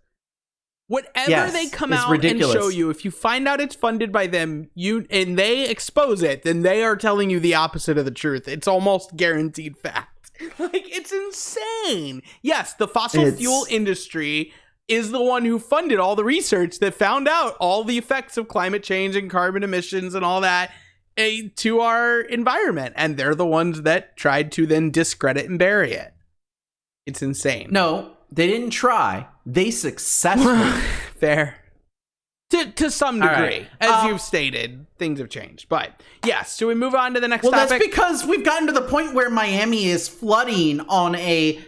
Whatever they come out ridiculous. And show you, if you find out it's funded by them, and they expose it, then they are telling you the opposite of the truth. It's almost guaranteed fact. Like, it's insane. Yes, the fossil fuel industry is the one who funded all the research that found out all the effects of climate change and carbon emissions and all that to our environment, and they're the ones that tried to then discredit and bury it. It's insane. No, they didn't try. They successfully. Fair. To some degree. Right. As you've stated, things have changed. But yes, should we move on to the next topic? That's because we've gotten to the point where Miami is flooding on a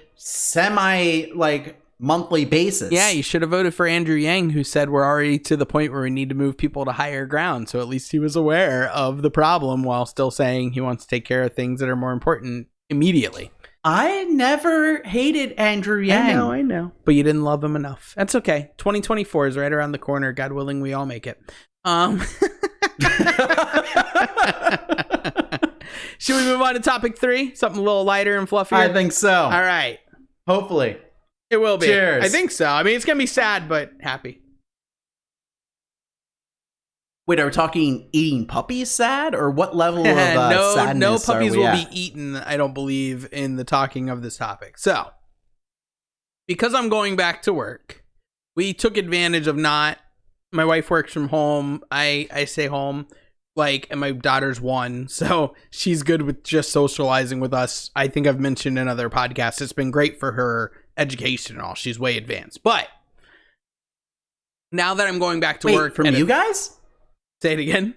monthly basis. Yeah, you should have voted for Andrew Yang, who said we're already to the point where we need to move people to higher ground. So at least he was aware of the problem while still saying he wants to take care of things that are more important immediately. I never hated Andrew Yang. I know. But you didn't love him enough. That's okay. 2024 is right around the corner. God willing, we all make it. Should we move on to topic 3? Something a little lighter and fluffier? I think so. All right. Hopefully. It will be. Cheers. I think so. I mean, it's going to be sad, but happy. Wait, are we talking eating puppies sad? Or what level of sadness No puppies will at? be eaten, I don't believe, in the talking of this topic. So, because I'm going back to work, we took advantage of my wife works from home. I stay home, and my daughter's 1, so she's good with just socializing with us. I think I've mentioned in other podcasts, it's been great for her education and all. She's way advanced. But now that I'm going back to work... from you guys? Say it again.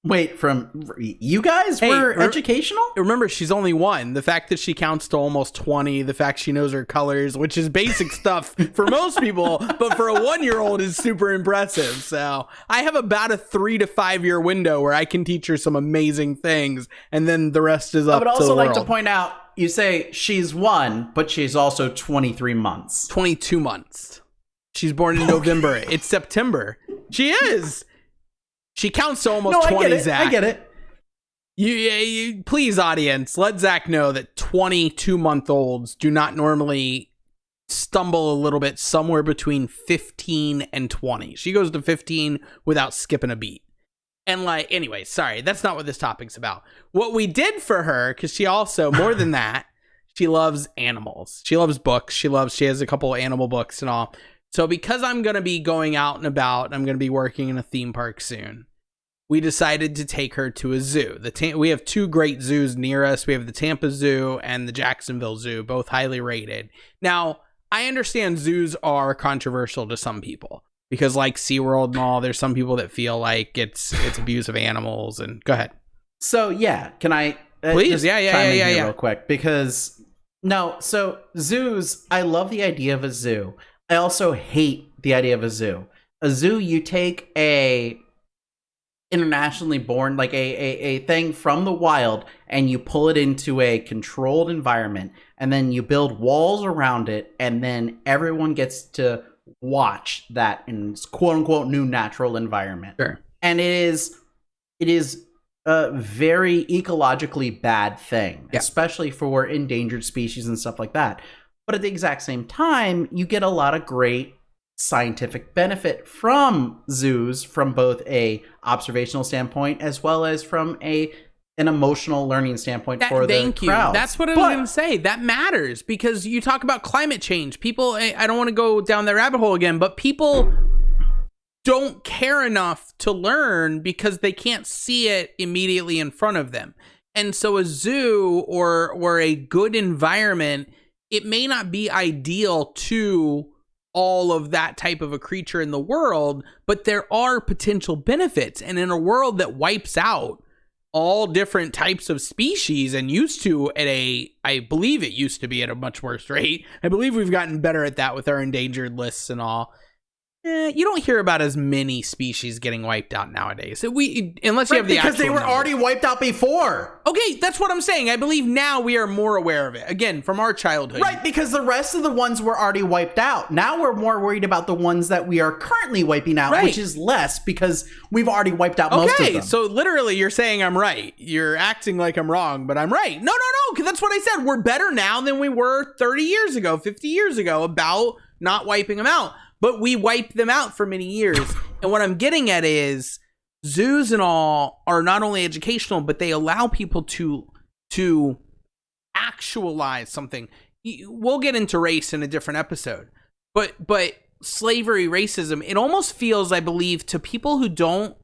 Wait, from you guys were educational? Remember, she's only 1. The fact that she counts to almost 20, the fact she knows her colors, which is basic stuff for most people, but for a 1-year-old is super impressive. So I have about a 3 to 5 year window where I can teach her some amazing things, and then the rest is up to the world. I would also like to point out, you say she's 1, but she's also 23 months. 22 months. She's born in November. It's September. She is. She counts to almost 20, Zach. I get it. You please, audience, let Zach know that 22-month-olds do not normally stumble a little bit somewhere between 15 and 20. She goes to 15 without skipping a beat. And like, anyway, sorry, that's not what this topic's about. What we did for her, because she also, more than that, she loves animals. She loves books. She has a couple of animal books and all. So because I'm going to be going out and about, I'm going to be working in a theme park soon, we decided to take her to a zoo. We have 2 great zoos near us. We have the Tampa Zoo and the Jacksonville Zoo, both highly rated. Now, I understand zoos are controversial to some people because like SeaWorld and all, there's some people that feel like it's abuse of animals. And go ahead. So yeah, can I please? Yeah. Real quick, because so zoos, I love the idea of a zoo. I also hate the idea of a zoo. A zoo, you take a internationally born, like a thing from the wild, and you pull it into a controlled environment, and then you build walls around it, and then everyone gets to watch that in quote unquote new natural environment. Sure. And it is a very ecologically bad thing, especially for endangered species and stuff like that. But at the exact same time, you get a lot of great scientific benefit from zoos, from both a observational standpoint as well as from an emotional learning standpoint for the crowd. That's what I was going to say. That matters because you talk about climate change. People, I don't want to go down that rabbit hole again, but people don't care enough to learn because they can't see it immediately in front of them. And so a zoo or a good environment, it may not be ideal to all of that type of a creature in the world, but there are potential benefits. And in a world that wipes out all different types of species and I believe it used to be at a much worse rate. I believe we've gotten better at that with our endangered lists and all. You don't hear about as many species getting wiped out nowadays. Unless you have the because they were numbers. already wiped out before. Okay, that's what I'm saying. I believe now we are more aware of it. Again, from our childhood. Right, because the rest of the ones were already wiped out. Now we're more worried about the ones that we are currently wiping out, which is less because we've already wiped out most of them. Okay, so literally you're saying I'm right. You're acting like I'm wrong, but I'm right. No, because that's what I said. We're better now than we were 30 years ago, 50 years ago about not wiping them out. But we wiped them out for many years. And what I'm getting at is zoos and all are not only educational, but they allow people to actualize something. We'll get into race in a different episode. But slavery, racism, it almost feels, I believe, to people who don't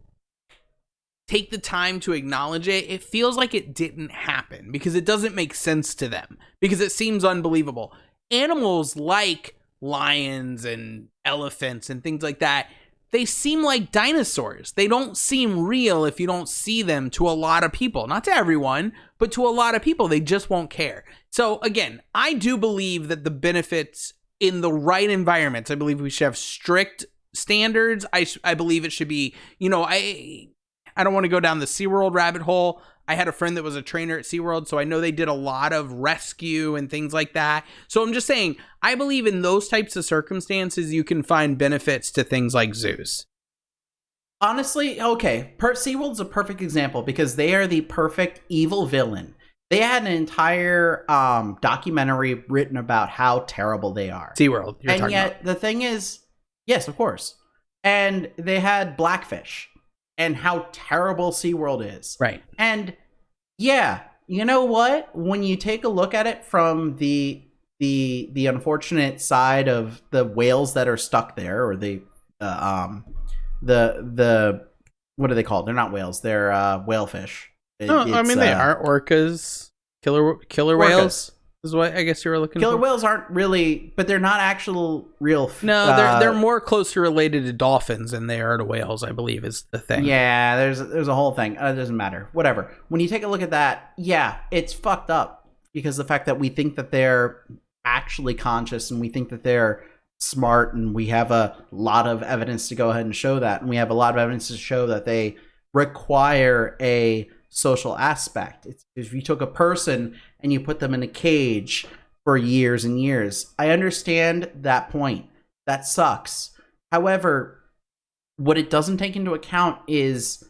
take the time to acknowledge it, it feels like it didn't happen because it doesn't make sense to them because it seems unbelievable. Animals like lions and elephants and things like that, they seem like dinosaurs. They don't seem real if you don't see them to a lot of people. Not to everyone, but to a lot of people, they just won't care. So again, I do believe that the benefits in the right environments, I believe we should have strict standards. I believe it should be, I don't want to go down the SeaWorld rabbit hole. I had a friend that was a trainer at SeaWorld, so I know they did a lot of rescue and things like that. So I'm just saying, I believe in those types of circumstances, you can find benefits to things like zoos. Honestly, okay, SeaWorld's a perfect example because they are the perfect evil villain. They had an entire documentary written about how terrible they are. SeaWorld, you're and yet, the thing is, yes, of course. And they had Blackfish. And how terrible SeaWorld is. Right. And yeah, you know what? When you take a look at it from the unfortunate side of the whales that are stuck there, or the what are they called? They're not whales. They're whalefish. They are orcas, killer whales. Is what I guess you were looking for. Killer whales aren't really, but they're not actual real. No, they're more closely related to dolphins than they are to whales, I believe, is the thing. Yeah, there's a whole thing. It doesn't matter. Whatever. When you take a look at that, yeah, it's fucked up because the fact that we think that they're actually conscious and we think that they're smart, and we have a lot of evidence to go ahead and show that, and we have a lot of evidence to show that they require a social aspect. It's if you took a person and you put them in a cage for years and years. I understand that point. That sucks. However, what it doesn't take into account is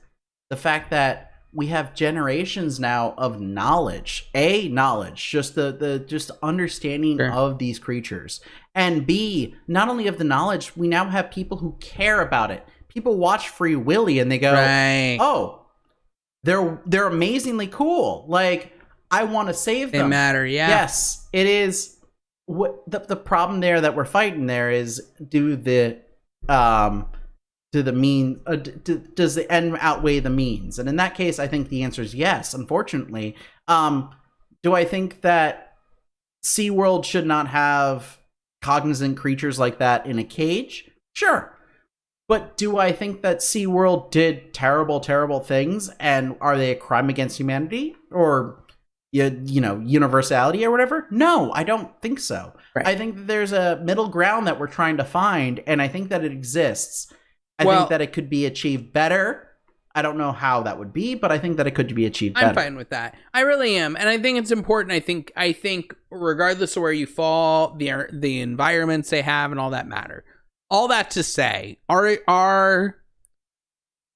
the fact that we have generations now of knowledge. A, knowledge, just the just understanding of these creatures. And B, not only of the knowledge, we now have people who care about it. people watch Free Willy and they go, Right. oh, they're amazingly cool. Like, I want to save them. They matter, yeah. Yes, it is. What the problem there that we're fighting there is, does the end outweigh the means? And in that case, I think the answer is yes, unfortunately. Do I think that SeaWorld should not have cognizant creatures like that in a cage? Sure. But do I think that SeaWorld did terrible, terrible things, and are they a crime against humanity? Or, universality or whatever? No, I don't think so. Right. I think that there's a middle ground that we're trying to find, and I think that it exists. I think that it could be achieved better. I don't know how that would be, but I think that it could be achieved better. I'm fine with that. I really am. And I think it's important. I think regardless of where you fall, the environments they have and all that matter. All that to say, our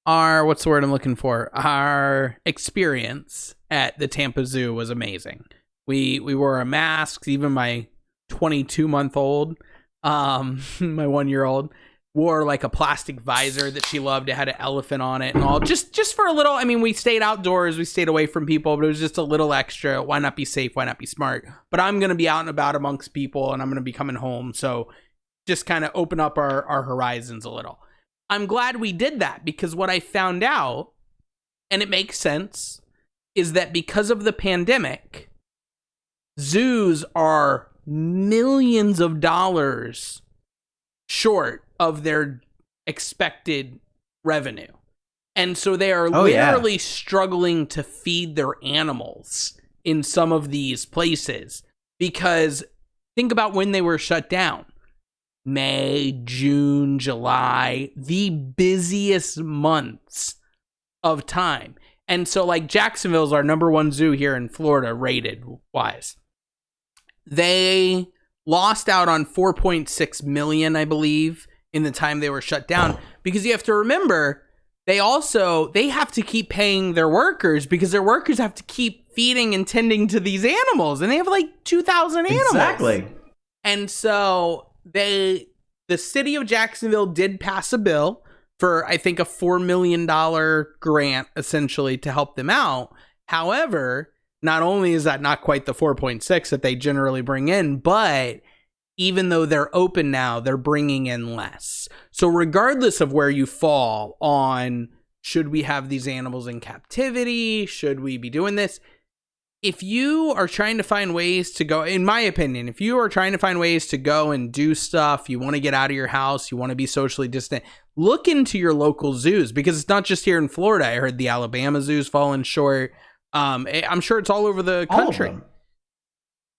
what's the word I'm looking for? Our experience at the Tampa Zoo was amazing. We wore masks. Even my 22-month-old, my 1-year-old, wore like a plastic visor that she loved. It had an elephant on it and all. Just for a little. I mean, we stayed outdoors. We stayed away from people, but it was just a little extra. Why not be safe? Why not be smart? But I'm gonna be out and about amongst people, and I'm gonna be coming home. So just kind of open up our horizons a little. I'm glad we did that, because what I found out, and it makes sense, is that because of the pandemic, zoos are millions of dollars short of their expected revenue. And so they are literally struggling to feed their animals in some of these places, because think about when they were shut down. May, June, July, the busiest months of time. And so like Jacksonville's our number one zoo here in Florida, rated wise. They lost out on 4.6 million, I believe, in the time they were shut down, because you have to remember, they have to keep paying their workers, because their workers have to keep feeding and tending to these animals, and they have like 2,000 animals. Exactly. And so the city of Jacksonville did pass a bill for, I think, a $4 million grant, essentially, to help them out. However, not only is that not quite the 4.6 that they generally bring in, but even though they're open now, they're bringing in less. So regardless of where you fall on, should we have these animals in captivity? Should we be doing this? If you are trying to find ways to go, in my opinion, if you are trying to find ways to go and do stuff, you want to get out of your house, you want to be socially distant, look into your local zoos, because it's not just here in Florida. I heard the Alabama zoo's fallen short. I'm sure it's all over the country.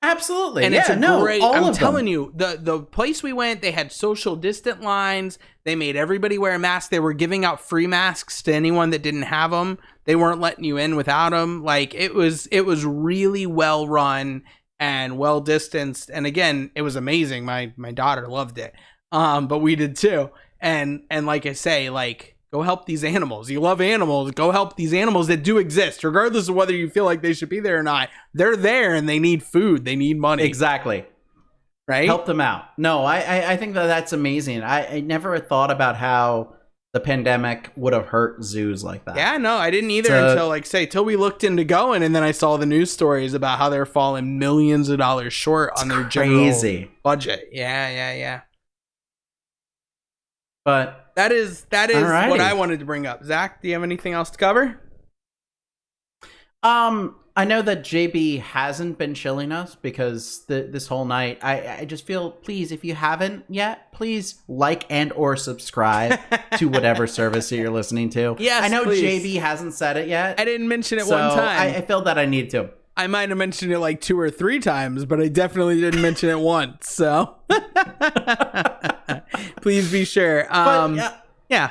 Absolutely. And it's I'm telling you, the place we went, they had social distant lines. They made everybody wear a mask. They were giving out free masks to anyone that didn't have them. They weren't letting you in without them. Like, it was really well run and well distanced. And again, it was amazing. My daughter loved it. But we did too. And like I say, like, go help these animals. You love animals. Go help these animals that do exist, regardless of whether you feel like they should be there or not. They're there and they need food. They need money. Exactly. Right? Help them out. No, I think that's amazing. I never thought about how the pandemic would have hurt zoos like that. Yeah, no, I didn't either until we looked into going, and then I saw the news stories about how they're falling millions of dollars short on their general budget. Yeah. But that is alrighty. What I wanted to bring up. Zach, do you have anything else to cover? I know that JB hasn't been chilling us, because this whole night, I just feel, please, if you haven't yet, please like and or subscribe to whatever service that you're listening to. Yes, I know please. JB hasn't said it yet. I didn't mention it one time. I feel that I need to. I might have mentioned it like 2 or 3 times, but I definitely didn't mention it once. So please be sure. Yeah.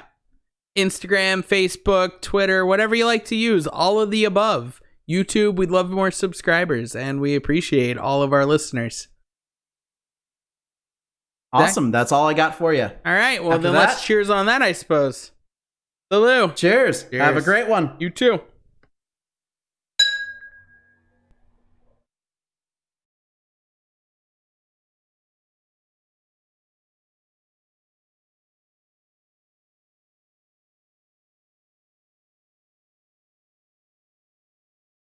Instagram, Facebook, Twitter, whatever you like to use, all of the above. YouTube, we'd love more subscribers, and we appreciate all of our listeners. Awesome. Zach? That's all I got for you. All right. Well, then let's cheers on that, I suppose. Salud. Cheers. Have a great one. You too.